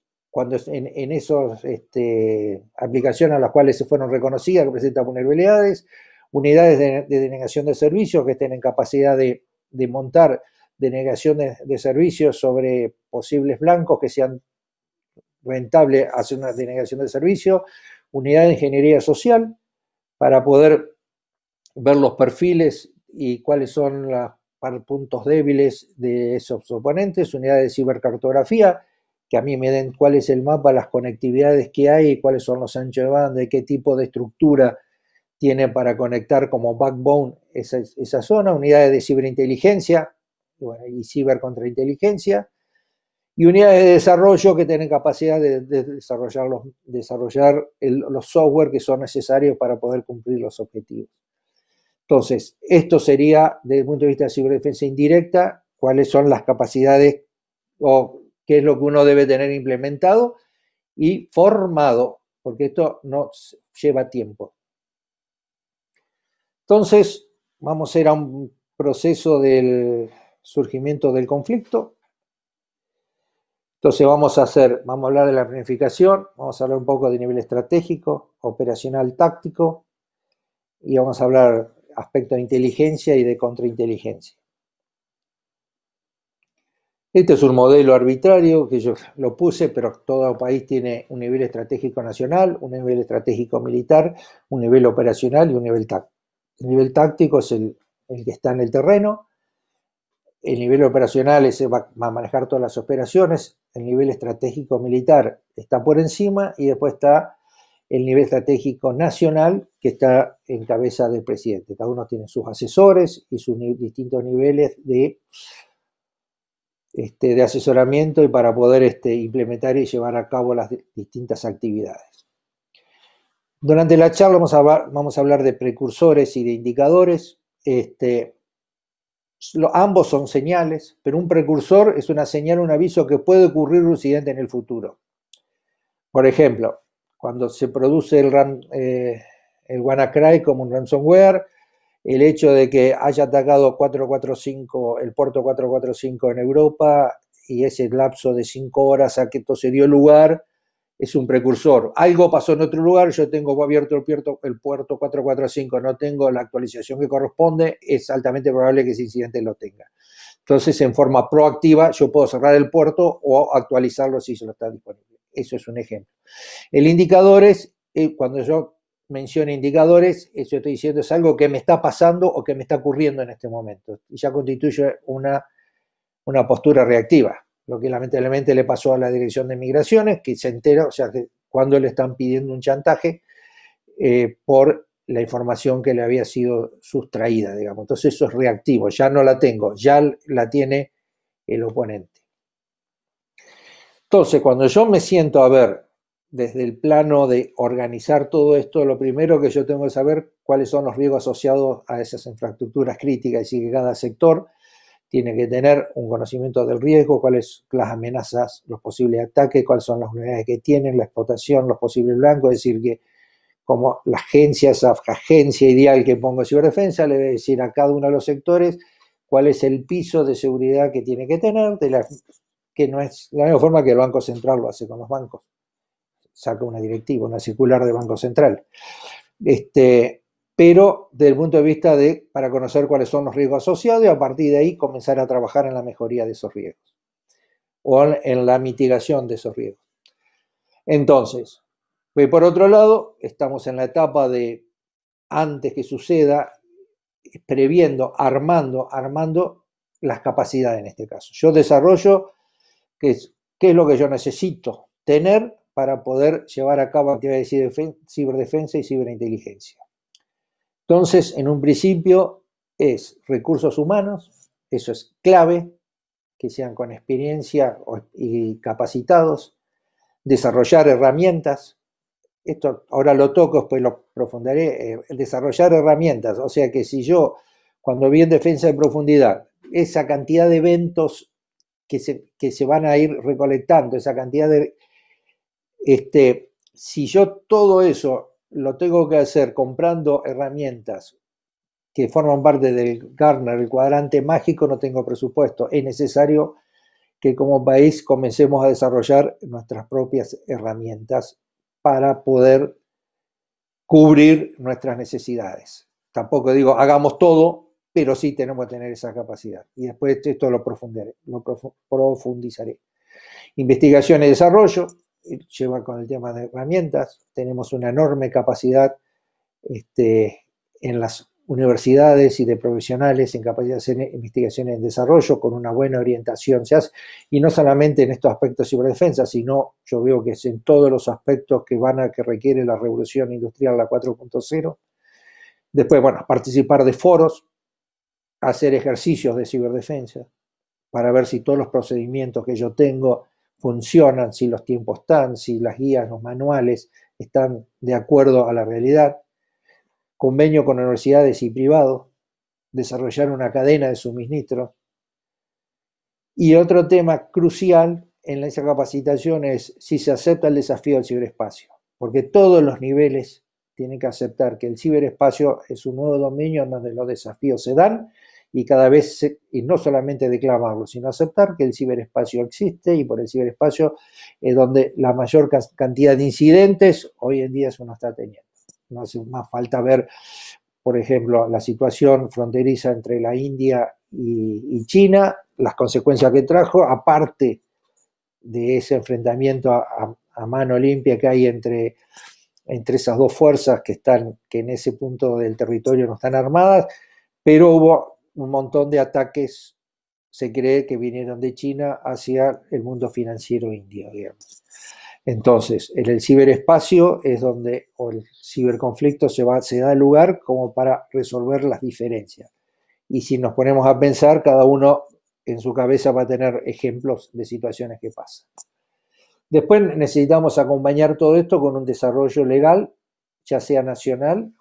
Speaker 1: aplicaciones a las cuales se fueron reconocidas que presentan vulnerabilidades, unidades de denegación de servicios que estén en capacidad de montar denegaciones de servicios sobre posibles blancos que sean rentables hacer una denegación de servicio, unidad de ingeniería social para poder ver los perfiles y cuáles son los puntos débiles de esos oponentes, unidades de cibercartografía, que a mí me den cuál es el mapa, las conectividades que hay, cuáles son los anchos de banda, y qué tipo de estructura tiene para conectar como backbone esa zona, unidades de ciberinteligencia y cibercontrainteligencia, y unidades de desarrollo que tienen capacidad de desarrollar los software que son necesarios para poder cumplir los objetivos. Entonces, esto sería, desde el punto de vista de ciberdefensa indirecta, cuáles son las capacidades o qué es lo que uno debe tener implementado y formado, porque esto no lleva tiempo. Entonces, vamos a ir a un proceso del surgimiento del conflicto. Entonces vamos a hablar de la planificación, vamos a hablar un poco de nivel estratégico, operacional, táctico, y vamos a hablar aspectos de inteligencia y de contrainteligencia. Este es un modelo arbitrario que yo lo puse, pero todo país tiene un nivel estratégico nacional, un nivel estratégico militar, un nivel operacional y un nivel táctico. El nivel táctico es el que está en el terreno, el nivel operacional va a manejar todas las operaciones, el nivel estratégico militar está por encima y después está el nivel estratégico nacional que está en cabeza del presidente. Cada uno tiene sus asesores y sus distintos niveles de asesoramiento y para poder implementar y llevar a cabo las distintas actividades. Durante la charla vamos a hablar de precursores y de indicadores. Ambos son señales, pero un precursor es una señal, un aviso que puede ocurrir un incidente en el futuro. Por ejemplo, cuando se produce el WannaCry como un ransomware, el hecho de que haya atacado el puerto 445 en Europa y ese lapso de 5 horas a que esto se dio lugar, es un precursor. Algo pasó en otro lugar, yo tengo abierto el puerto 445, no tengo la actualización que corresponde, es altamente probable que ese incidente lo tenga. Entonces, en forma proactiva, yo puedo cerrar el puerto o actualizarlo si se lo está disponible. Eso es un ejemplo. El indicador es, cuando yo menciono indicadores, eso estoy diciendo es algo que me está pasando o que me está ocurriendo en este momento. Y ya constituye una postura reactiva. Lo que lamentablemente le pasó a la Dirección de Migraciones, que se entera, o sea, que cuando le están pidiendo un chantaje por la información que le había sido sustraída, digamos. Entonces eso es reactivo, ya no la tengo, ya la tiene el oponente. Entonces, cuando yo me siento a ver desde el plano de organizar todo esto, lo primero que yo tengo que saber cuáles son los riesgos asociados a esas infraestructuras críticas y que cada sector tiene que tener un conocimiento del riesgo, cuáles son las amenazas, los posibles ataques, cuáles son las unidades que tienen, la explotación, los posibles blancos, es decir, que como la agencia, esa agencia ideal que pongo de ciberdefensa, le debe decir a cada uno de los sectores cuál es el piso de seguridad que tiene que tener, que no es de la misma forma que el Banco Central lo hace con los bancos. Saca una directiva, una circular del Banco Central. Pero desde el punto de vista para conocer cuáles son los riesgos asociados y a partir de ahí comenzar a trabajar en la mejoría de esos riesgos o en la mitigación de esos riesgos. Entonces, pues por otro lado, estamos en la etapa de antes que suceda, previendo, armando las capacidades en este caso. Yo desarrollo qué es lo que yo necesito tener para poder llevar a cabo actividades de ciberdefensa y ciberinteligencia. Entonces, en un principio es recursos humanos, eso es clave, que sean con experiencia y capacitados, desarrollar herramientas, esto ahora lo toco, después lo profundaré, desarrollar herramientas, o sea que si yo, cuando vi en defensa de profundidad, esa cantidad de eventos que se van a ir recolectando, esa cantidad de... si yo todo eso lo tengo que hacer comprando herramientas que forman parte del Gartner, el cuadrante mágico, no tengo presupuesto. Es necesario que como país comencemos a desarrollar nuestras propias herramientas para poder cubrir nuestras necesidades. Tampoco digo hagamos todo, pero sí tenemos que tener esa capacidad. Y después esto lo profundizaré. Investigación y desarrollo, lleva con el tema de herramientas. Tenemos una enorme capacidad en las universidades y de profesionales en capacidad de hacer investigaciones en desarrollo con una buena orientación. Se hace, y no solamente en estos aspectos de ciberdefensa, sino yo veo que es en todos los aspectos que requiere la revolución industrial, la 4.0. Después, bueno, participar de foros, hacer ejercicios de ciberdefensa para ver si todos los procedimientos que yo tengo funcionan, si los tiempos están, si las guías, los manuales están de acuerdo a la realidad. Convenio con universidades y privados, desarrollar una cadena de suministro. Y otro tema crucial en esa capacitación es si se acepta el desafío del ciberespacio, porque todos los niveles tienen que aceptar que el ciberespacio es un nuevo dominio en donde los desafíos se dan y cada vez, y no solamente declamarlo, sino aceptar que el ciberespacio existe y por el ciberespacio es donde la mayor cantidad de incidentes hoy en día uno está teniendo. No hace más falta ver, por ejemplo, la situación fronteriza entre la India y China, las consecuencias que trajo, aparte de ese enfrentamiento a mano limpia que hay entre esas dos fuerzas que en ese punto del territorio no están armadas, pero hubo un montón de ataques, se cree que vinieron de China hacia el mundo financiero indio, digamos. Entonces, en el ciberespacio es donde, o el ciberconflicto se da lugar como para resolver las diferencias. Y si nos ponemos a pensar, cada uno en su cabeza va a tener ejemplos de situaciones que pasan. Después necesitamos acompañar todo esto con un desarrollo legal, ya sea nacional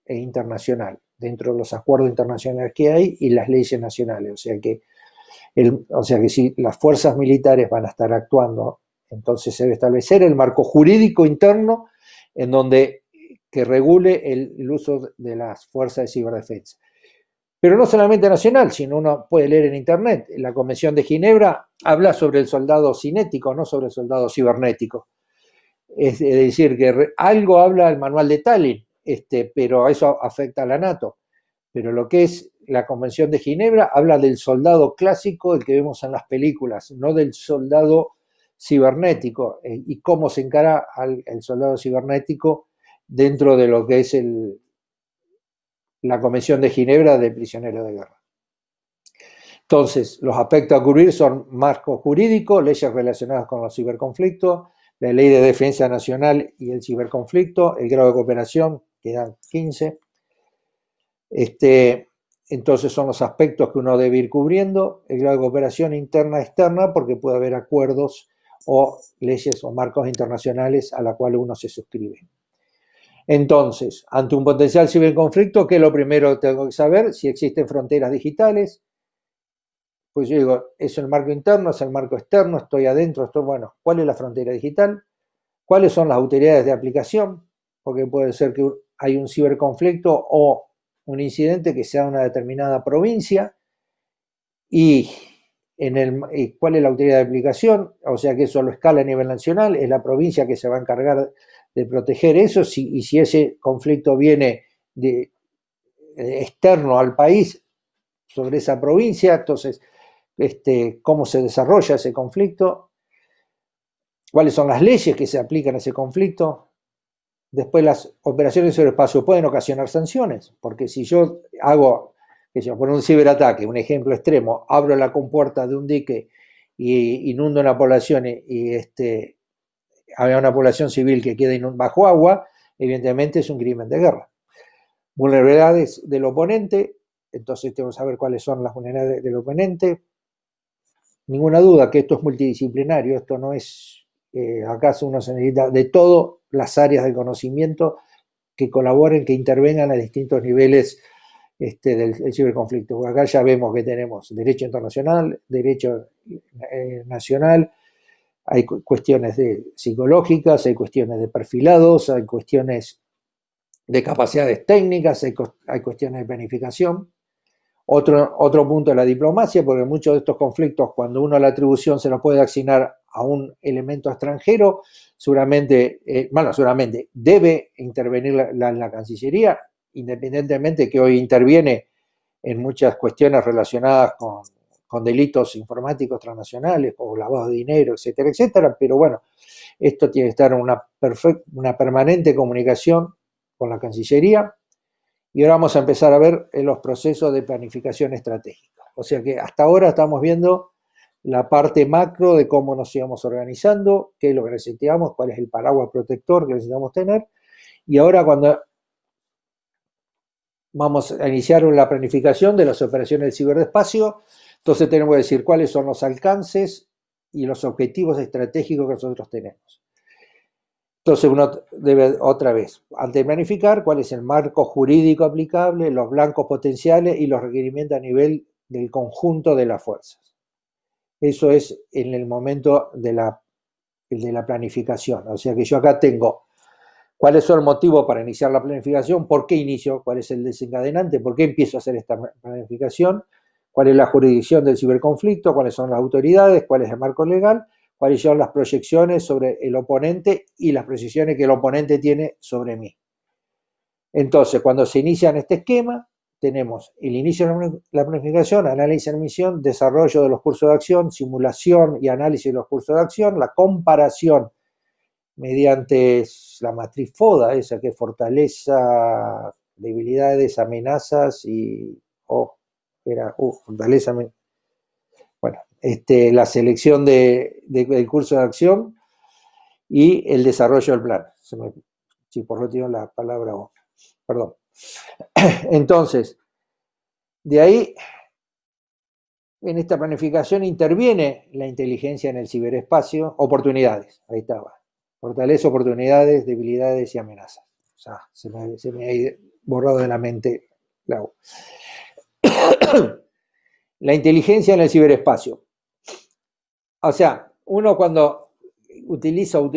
Speaker 1: e internacional, dentro de los acuerdos internacionales que hay y las leyes nacionales. O sea que si las fuerzas militares van a estar actuando, entonces se debe establecer el marco jurídico interno en donde que regule el uso de las fuerzas de ciberdefensa. Pero no solamente nacional, sino uno puede leer en internet. La Convención de Ginebra habla sobre el soldado cinético, no sobre el soldado cibernético. Es decir, que algo habla el manual de Tallinn, pero eso afecta a la NATO. Pero lo que es la Convención de Ginebra habla del soldado clásico, el que vemos en las películas, no del soldado cibernético, y cómo se encara el soldado cibernético dentro de lo que es la Convención de Ginebra de prisioneros de guerra. Entonces, los aspectos a cubrir son marco jurídico, leyes relacionadas con los ciberconflictos, la Ley de Defensa Nacional y el ciberconflicto, el grado de cooperación, quedan 15. Entonces son los aspectos que uno debe ir cubriendo, el grado de cooperación interna-externa, porque puede haber acuerdos o leyes o marcos internacionales a la cual uno se suscribe. Entonces, ante un potencial ciberconflicto, ¿qué es lo primero que tengo que saber? Si existen fronteras digitales. Pues yo digo, ¿es el marco interno, es el marco externo? ¿Estoy adentro? Bueno, ¿cuál es la frontera digital? ¿Cuáles son las autoridades de aplicación? Porque puede ser que hay un ciberconflicto o un incidente que sea en una determinada provincia y ¿cuál es la autoridad de aplicación? O sea que eso lo escala a nivel nacional, es la provincia que se va a encargar de proteger eso, y si ese conflicto viene externo al país sobre esa provincia, entonces, cómo se desarrolla ese conflicto, cuáles son las leyes que se aplican a ese conflicto. Después, las operaciones sobre espacio pueden ocasionar sanciones, porque si yo hago, por un ciberataque, un ejemplo extremo, abro la compuerta de un dique y inundo una población y había una población civil que queda bajo agua, evidentemente es un crimen de guerra. Vulnerabilidades del oponente, entonces tenemos que saber cuáles son las vulnerabilidades del oponente. Ninguna duda que esto es multidisciplinario, esto no es, acaso uno se necesita de todas las áreas del conocimiento que colaboren, que intervengan a distintos niveles del ciberconflicto. Porque acá ya vemos que tenemos derecho internacional, derecho nacional, hay cuestiones psicológicas, hay cuestiones de perfilados, hay cuestiones de capacidades técnicas, hay cuestiones de planificación. Otro punto es la diplomacia, porque muchos de estos conflictos, cuando uno la atribución se lo puede asignar a un elemento extranjero, seguramente debe intervenir la Cancillería, independientemente que hoy interviene en muchas cuestiones relacionadas con delitos informáticos transnacionales, o lavado de dinero, etcétera, etcétera, pero bueno, esto tiene que estar en una permanente comunicación con la Cancillería. Y ahora vamos a empezar a ver los procesos de planificación estratégica. O sea que hasta ahora estamos viendo la parte macro de cómo nos íbamos organizando, qué es lo que necesitamos, cuál es el paraguas protector que necesitamos tener. Y ahora cuando vamos a iniciar la planificación de las operaciones del ciberespacio, entonces tenemos que decir cuáles son los alcances y los objetivos estratégicos que nosotros tenemos. Entonces uno debe, otra vez, antes de planificar, cuál es el marco jurídico aplicable, los blancos potenciales y los requerimientos a nivel del conjunto de las fuerzas. Eso es en el momento de la planificación. O sea que yo acá tengo cuáles son los motivos para iniciar la planificación, por qué inicio, cuál es el desencadenante, por qué empiezo a hacer esta planificación, cuál es la jurisdicción del ciberconflicto, cuáles son las autoridades, cuál es el marco legal, cuáles son las proyecciones sobre el oponente y las proyecciones que el oponente tiene sobre mí. Entonces, cuando se inicia en este esquema, tenemos el inicio de la planificación, análisis de misión, desarrollo de los cursos de acción, simulación y análisis de los cursos de acción, la comparación mediante la matriz FODA, esa que es fortaleza, debilidades, amenazas y fortaleza, bueno, la selección del curso de acción y el desarrollo del plan. Si por lo tengo la palabra, perdón. Entonces, de ahí, en esta planificación interviene la inteligencia en el ciberespacio, oportunidades, ahí estaba. Fortaleza, oportunidades, debilidades y amenazas. O sea, se me ha borrado de la mente la inteligencia en el ciberespacio. O sea, uno cuando utilizamos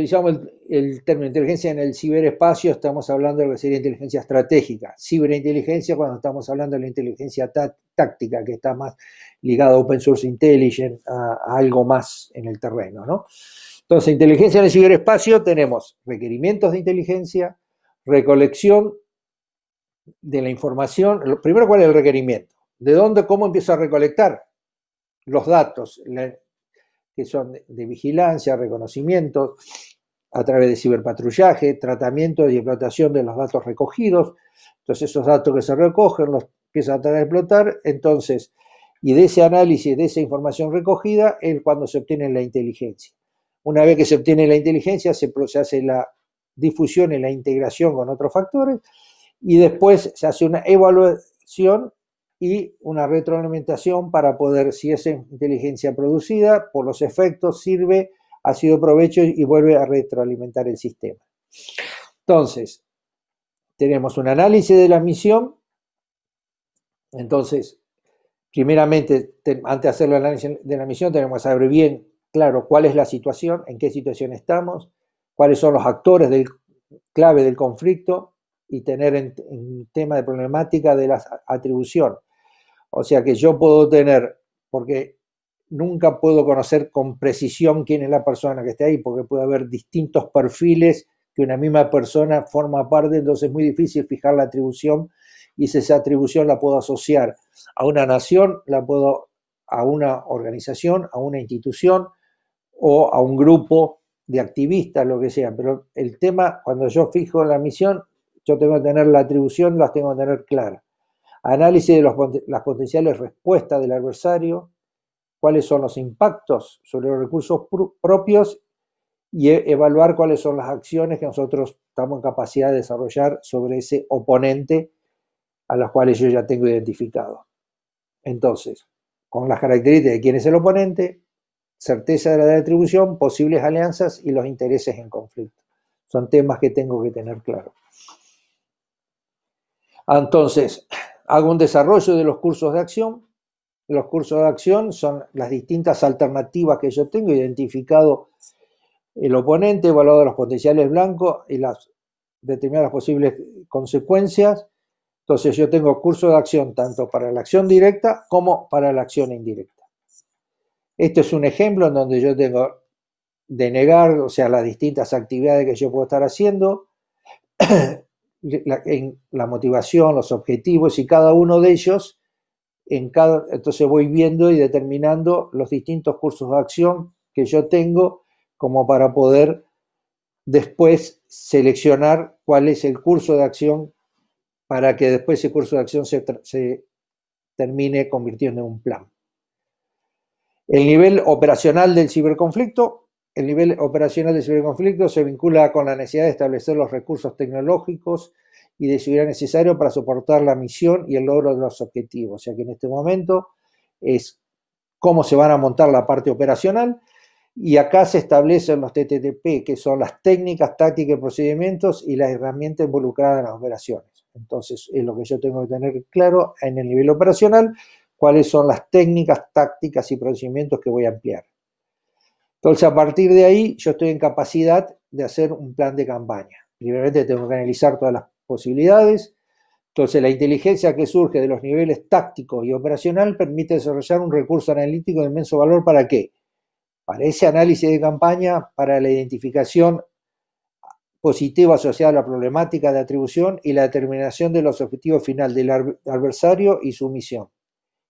Speaker 1: el término inteligencia en el ciberespacio, estamos hablando de lo que sería inteligencia estratégica. Ciberinteligencia cuando estamos hablando de la inteligencia táctica, que está más ligada a Open Source Intelligence, a algo más en el terreno, ¿no? Entonces, inteligencia en el ciberespacio, tenemos requerimientos de inteligencia, recolección de la información. Primero, ¿cuál es el requerimiento? ¿De dónde, cómo empiezo a recolectar los datos que son de vigilancia, reconocimiento, a través de ciberpatrullaje, tratamiento y explotación de los datos recogidos? Entonces, esos datos que se recogen los empiezan a tratar de explotar, entonces, y de ese análisis, de esa información recogida, es cuando se obtiene la inteligencia. Una vez que se obtiene la inteligencia, se hace la difusión y la integración con otros factores, y después se hace una evaluación y una retroalimentación para poder, si esa inteligencia producida, por los efectos, sirve ha sido provecho y vuelve a retroalimentar el sistema. Entonces, tenemos un análisis de la misión. Entonces, primeramente, antes de hacer el análisis de la misión, tenemos que saber bien, claro, cuál es la situación, en qué situación estamos, cuáles son los actores clave del conflicto y tener en tema de problemática de la atribución. O sea que yo puedo tener, porque nunca puedo conocer con precisión quién es la persona que está ahí, porque puede haber distintos perfiles que una misma persona forma parte, entonces es muy difícil fijar la atribución, y si esa atribución la puedo asociar a una nación, la puedo a una organización, a una institución o a un grupo de activistas, lo que sea. Pero el tema, cuando yo fijo la misión, yo tengo que tener la atribución, las tengo que tener claras. Análisis de las potenciales respuestas del adversario, cuáles son los impactos sobre los recursos propios y evaluar cuáles son las acciones que nosotros estamos en capacidad de desarrollar sobre ese oponente a los cuales yo ya tengo identificado. Entonces, con las características de quién es el oponente, certeza de la atribución, posibles alianzas y los intereses en conflicto. Son temas que tengo que tener claro. Entonces, hago un desarrollo de los cursos de acción. Los cursos de acción son las distintas alternativas que yo tengo, identificado el oponente, evaluado los potenciales blancos y determinadas posibles consecuencias. Entonces yo tengo cursos de acción tanto para la acción directa como para la acción indirecta. Este es un ejemplo en donde yo tengo denegar, o sea, las distintas actividades que yo puedo estar haciendo, la motivación, los objetivos y cada uno de ellos, entonces voy viendo y determinando los distintos cursos de acción que yo tengo como para poder después seleccionar cuál es el curso de acción para que después ese curso de acción se termine convirtiendo en un plan. El nivel operacional del ciberconflicto. El nivel operacional del ciberconflicto se vincula con la necesidad de establecer los recursos tecnológicos y de seguridad necesarios para soportar la misión y el logro de los objetivos. O sea que en este momento es cómo se van a montar la parte operacional, y acá se establecen los TTP, que son las técnicas, tácticas y procedimientos y las herramientas involucradas en las operaciones. Entonces, es lo que yo tengo que tener claro en el nivel operacional, cuáles son las técnicas, tácticas y procedimientos que voy a emplear. Entonces, a partir de ahí, yo estoy en capacidad de hacer un plan de campaña. Primeramente, tengo que analizar todas las posibilidades. Entonces, la inteligencia que surge de los niveles táctico y operacional permite desarrollar un recurso analítico de inmenso valor. ¿Para qué? Para ese análisis de campaña, para la identificación positiva asociada a la problemática de atribución y la determinación de los objetivos finales del adversario y su misión.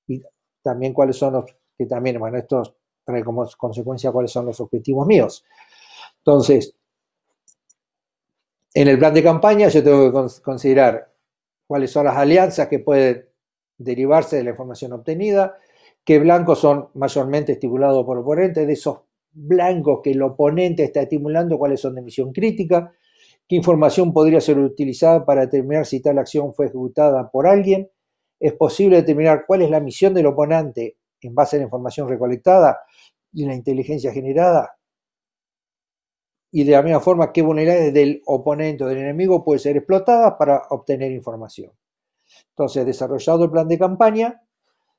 Speaker 1: Y también cuáles son los, que también, bueno, esto trae como consecuencia cuáles son los objetivos míos. Entonces, en el plan de campaña yo tengo que considerar cuáles son las alianzas que pueden derivarse de la información obtenida, qué blancos son mayormente estimulados por oponentes, de esos blancos que el oponente está estimulando, cuáles son de misión crítica, qué información podría ser utilizada para determinar si tal acción fue ejecutada por alguien. Es posible determinar cuál es la misión del oponente en base a la información recolectada y la inteligencia generada. Y de la misma forma, qué vulnerabilidades del oponente o del enemigo pueden ser explotadas para obtener información. Entonces, desarrollado el plan de campaña,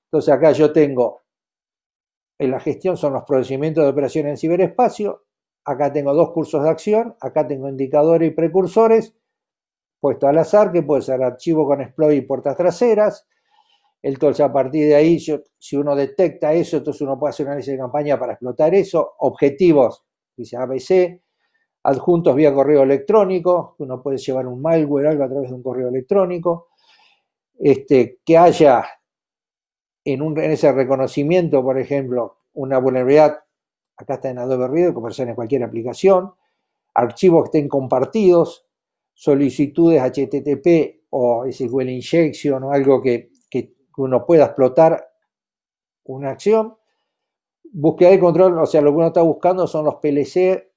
Speaker 1: entonces acá yo tengo, en la gestión son los procedimientos de operación en ciberespacio, acá tengo dos cursos de acción, acá tengo indicadores y precursores, puesto al azar, que puede ser archivo con exploit y puertas traseras. Entonces, a partir de ahí, si uno detecta eso, entonces uno puede hacer un análisis de campaña para explotar eso. Objetivos, dice ABC, adjuntos vía correo electrónico, uno puede llevar un malware, algo a través de un correo electrónico. Que haya en ese reconocimiento, por ejemplo, una vulnerabilidad, acá está en Adobe Reader, como puede ser en cualquier aplicación, archivos que estén compartidos, solicitudes HTTP o SQL injection o algo que uno pueda explotar una acción. Búsqueda de control, o sea, lo que uno está buscando son los PLC,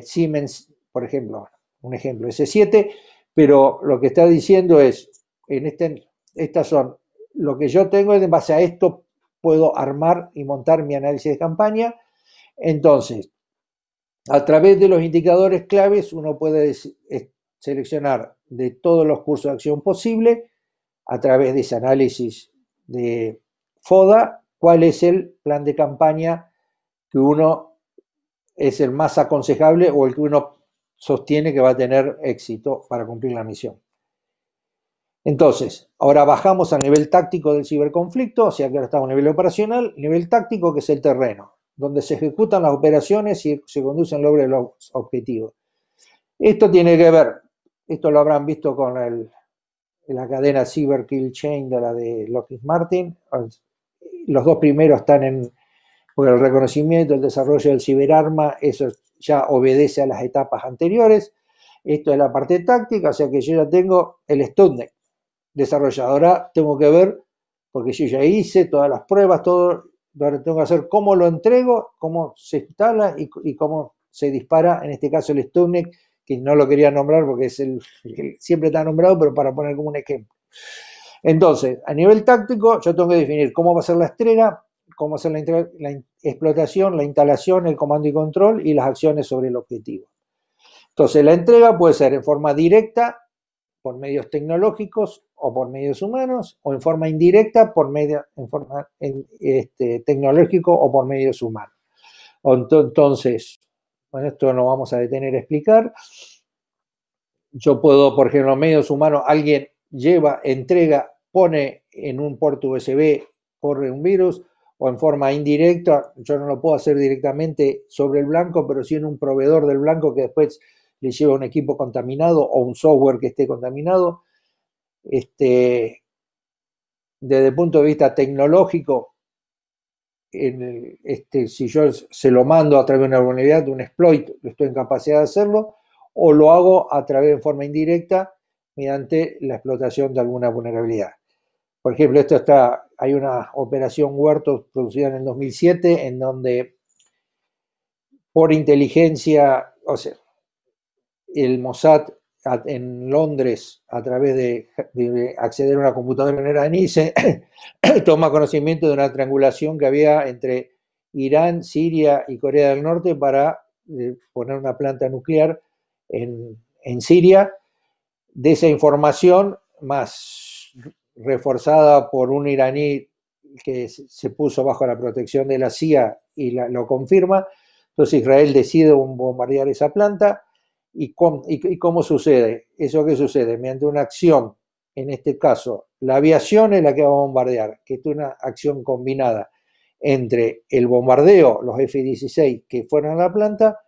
Speaker 1: Siemens, por ejemplo, un ejemplo, S7, pero lo que está diciendo es, estas son, lo que yo tengo, en base a esto puedo armar y montar mi análisis de campaña, Entonces, a través de los indicadores claves uno puede seleccionar de todos los cursos de acción posibles, a través de ese análisis de FODA, cuál es el plan de campaña que uno es el más aconsejable o el que uno sostiene que va a tener éxito para cumplir la misión. Entonces, ahora bajamos al nivel táctico del ciberconflicto, o sea que ahora estamos a nivel operacional, nivel táctico que es el terreno, donde se ejecutan las operaciones y se conducen logro de los objetivos. Esto tiene que ver, esto lo habrán visto con la cadena Cyber Kill Chain de la de Lockheed Martin. Los dos primeros están por el reconocimiento, el desarrollo del ciberarma, eso ya obedece a las etapas anteriores. Esto es la parte táctica, o sea que yo ya tengo el Stuxnet desarrollado. Ahora tengo que ver, porque yo ya hice todas las pruebas, todo, ahora tengo que hacer cómo lo entrego, cómo se instala y cómo se dispara, en este caso el Stuxnet, que no lo quería nombrar porque es el siempre está nombrado, pero para poner como un ejemplo. Entonces, a nivel táctico, yo tengo que definir cómo va a ser la entrega, cómo va a ser la explotación, la instalación, el comando y control y las acciones sobre el objetivo. Entonces, la entrega puede ser en forma directa, por medios tecnológicos o por medios humanos, o en forma indirecta, tecnológico o por medios humanos. Entonces, bueno, esto lo vamos a detener a explicar. Yo puedo, por ejemplo, en medios humanos, alguien lleva, entrega, pone en un puerto USB, corre un virus, o en forma indirecta, yo no lo puedo hacer directamente sobre el blanco, pero sí en un proveedor del blanco que después le lleva un equipo contaminado o un software que esté contaminado. Desde el punto de vista tecnológico, si yo se lo mando a través de una vulnerabilidad, de un exploit, estoy en capacidad de hacerlo, o lo hago a través de forma indirecta mediante la explotación de alguna vulnerabilidad. Por ejemplo, hay una operación Huerto producida en el 2007 en donde por inteligencia, o sea, el Mossad en Londres, a través de acceder a una computadora de manera NICE, toma conocimiento de una triangulación que había entre Irán, Siria y Corea del Norte para poner una planta nuclear en Siria. De esa información, más reforzada por un iraní que se puso bajo la protección de la CIA y lo confirma, entonces Israel decide bombardear esa planta. ¿Y cómo sucede? ¿Eso qué sucede? Mediante una acción, en este caso, la aviación es la que va a bombardear, que es una acción combinada entre el bombardeo, los F-16 que fueron a la planta,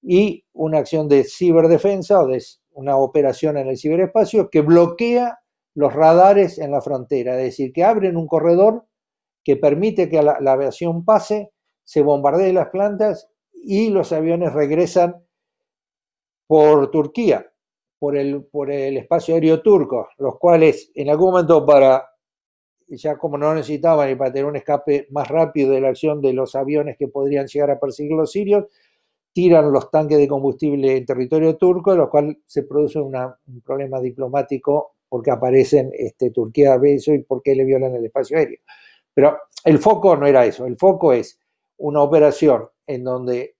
Speaker 1: y una acción de ciberdefensa o de una operación en el ciberespacio que bloquea los radares en la frontera, es decir, que abren un corredor que permite que la aviación pase, se bombardee las plantas y los aviones regresan por Turquía, por el espacio aéreo turco, los cuales en algún momento ya como no necesitaban y para tener un escape más rápido de la acción de los aviones que podrían llegar a perseguir los sirios, tiran los tanques de combustible en territorio turco, en lo cual se produce un problema diplomático porque aparecen Turquía ve eso y por qué le violan el espacio aéreo. Pero el foco no era eso, el foco es una operación en donde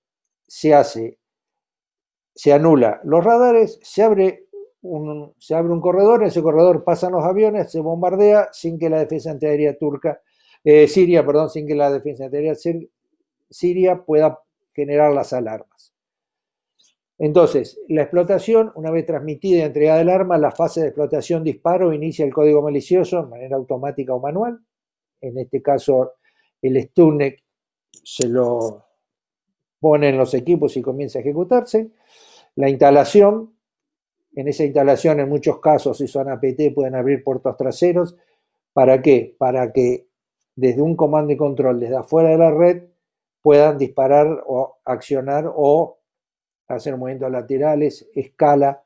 Speaker 1: se anula los radares, se abre un corredor, en ese corredor pasan los aviones, se bombardea sin que la defensa antiaérea siria, sin que la defensa antiaérea siria pueda generar las alarmas. Entonces, la explotación, una vez transmitida y entregada el arma, la fase de explotación disparo inicia el código malicioso de manera automática o manual. En este caso, el Stuxnet se lo pone en los equipos y comienza a ejecutarse. La instalación, en esa instalación en muchos casos, si son APT, pueden abrir puertos traseros. ¿Para qué? Para que desde un comando y control, desde afuera de la red, puedan disparar o accionar o hacer movimientos laterales, escala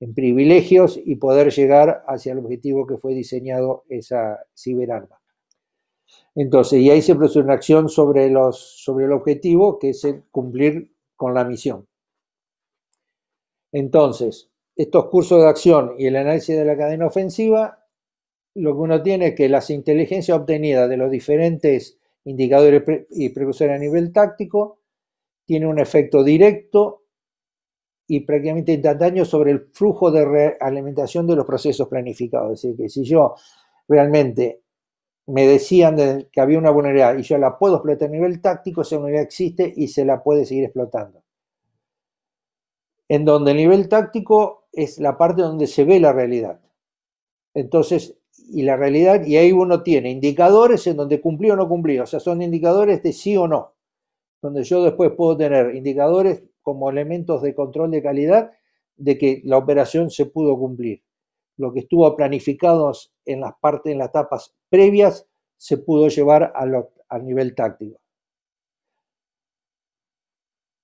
Speaker 1: en privilegios y poder llegar hacia el objetivo que fue diseñado esa ciberarma. Entonces, y ahí se produce una acción sobre el objetivo, que es el cumplir con la misión. Entonces, estos cursos de acción y el análisis de la cadena ofensiva, lo que uno tiene es que las inteligencias obtenidas de los diferentes indicadores y precursores a nivel táctico tiene un efecto directo y prácticamente instantáneo sobre el flujo de realimentación de los procesos planificados. Es decir, que si yo realmente me decían que había una vulnerabilidad y yo la puedo explotar a nivel táctico, esa vulnerabilidad existe y se la puede seguir explotando. En donde el nivel táctico es la parte donde se ve la realidad. Entonces, y la realidad, y ahí uno tiene indicadores en donde cumplió o no cumplió, o sea, son indicadores de sí o no, donde yo después puedo tener indicadores como elementos de control de calidad de que la operación se pudo cumplir. Lo que estuvo planificado en las partes, en las etapas previas, se pudo llevar al nivel táctico.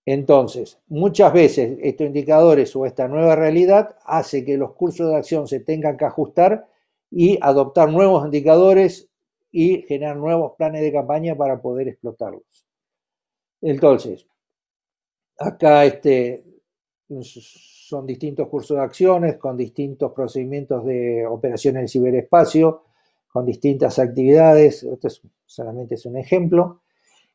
Speaker 1: Entonces, muchas veces estos indicadores o esta nueva realidad hace que los cursos de acción se tengan que ajustar y adoptar nuevos indicadores y generar nuevos planes de campaña para poder explotarlos. Entonces, acá son distintos cursos de acciones con distintos procedimientos de operación en el ciberespacio, con distintas actividades. Esto solamente es un ejemplo.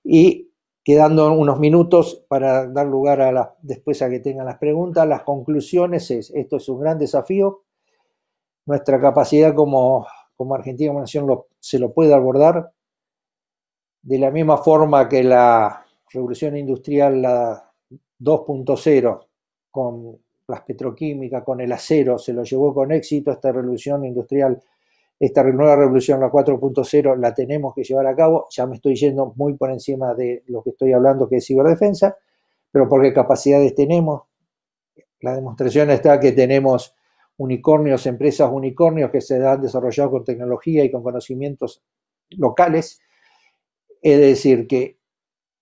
Speaker 1: Y quedando unos minutos para dar lugar después a que tengan las preguntas, las conclusiones esto es un gran desafío. Nuestra capacidad como Argentina, como nación, se lo puede abordar. De la misma forma que la revolución industrial, la 2.0, con las petroquímicas, con el acero, se lo llevó con éxito, esta revolución industrial, esta nueva revolución, la 4.0, la tenemos que llevar a cabo. Ya me estoy yendo muy por encima de lo que estoy hablando, que es ciberdefensa, pero porque capacidades tenemos. La demostración está que tenemos unicornios, empresas unicornios que se han desarrollado con tecnología y con conocimientos locales. Es decir, que,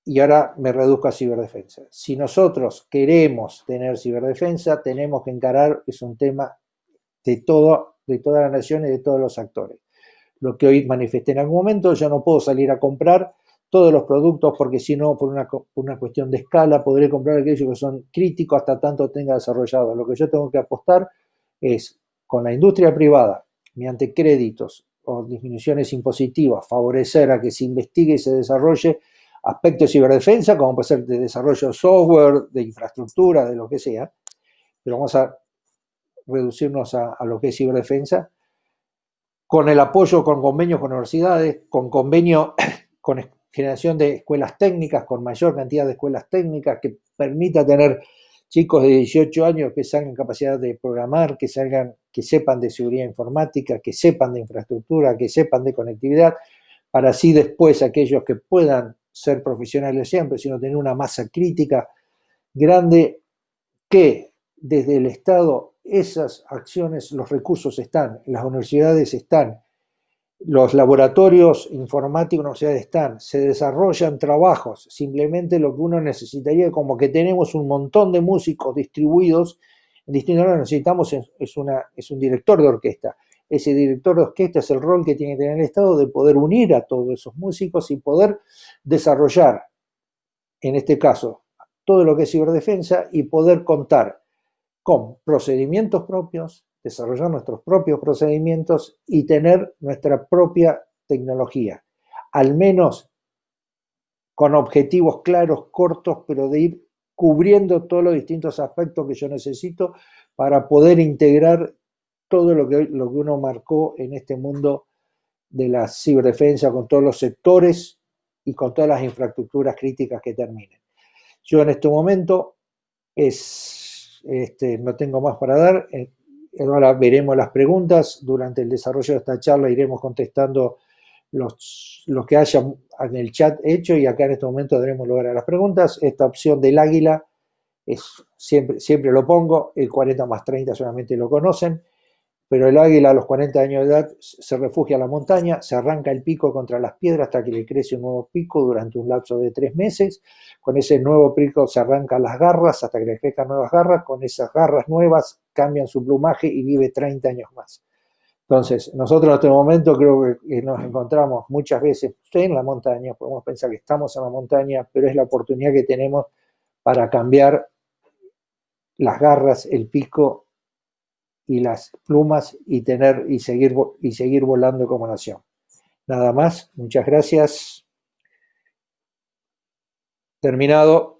Speaker 1: y ahora me reduzco a ciberdefensa. Si nosotros queremos tener ciberdefensa, tenemos que encarar, es un tema de todas las naciones y de todos los actores. Lo que hoy manifesté en algún momento, yo no puedo salir a comprar todos los productos porque si no, por una cuestión de escala, podré comprar aquellos que son críticos hasta tanto tenga desarrollado. Lo que yo tengo que apostar es con la industria privada, mediante créditos o disminuciones impositivas, favorecer a que se investigue y se desarrolle aspectos de ciberdefensa, como puede ser de desarrollo de software, de infraestructura, de lo que sea, pero vamos a reducirnos a lo que es ciberdefensa, con el apoyo, con convenios con universidades, con convenio con generación de escuelas técnicas, con mayor cantidad de escuelas técnicas, que permita tener chicos de 18 años que salgan capacidad de programar, que sepan de seguridad informática, que sepan de infraestructura, que sepan de conectividad, para así después aquellos que puedan ser profesionales siempre, sino tener una masa crítica grande, que desde el Estado esas acciones, los recursos están, las universidades están, los laboratorios informáticos en la universidad están, se desarrollan trabajos, simplemente lo que uno necesitaría, como que tenemos un montón de músicos distribuidos en distintos lugares, necesitamos es un director de orquesta. Ese director de orquesta es el rol que tiene que tener el Estado de poder unir a todos esos músicos y poder desarrollar, en este caso, todo lo que es ciberdefensa y poder contar con procedimientos propios, desarrollar nuestros propios procedimientos y tener nuestra propia tecnología, al menos con objetivos claros, cortos, pero de ir cubriendo todos los distintos aspectos que yo necesito para poder integrar todo lo que uno marcó en este mundo de la ciberdefensa, con todos los sectores y con todas las infraestructuras críticas que terminen. Yo en este momento no tengo más para dar. Ahora veremos las preguntas. Durante el desarrollo de esta charla iremos contestando los que hayan en el chat hecho, y acá en este momento daremos lugar a las preguntas. Esta opción del águila siempre lo pongo, el 40 más 30 solamente lo conocen, pero el águila a los 40 años de edad se refugia en la montaña, se arranca el pico contra las piedras hasta que le crece un nuevo pico durante un lapso de 3 meses. Con ese nuevo pico se arrancan las garras hasta que le crezcan nuevas garras. Con esas garras nuevas cambian su plumaje y vive 30 años más. Entonces, nosotros en este momento creo que nos encontramos muchas veces en la montaña, podemos pensar que estamos en la montaña, pero es la oportunidad que tenemos para cambiar las garras, el pico y las plumas y seguir volando como nación. Nada más, muchas gracias. Terminado.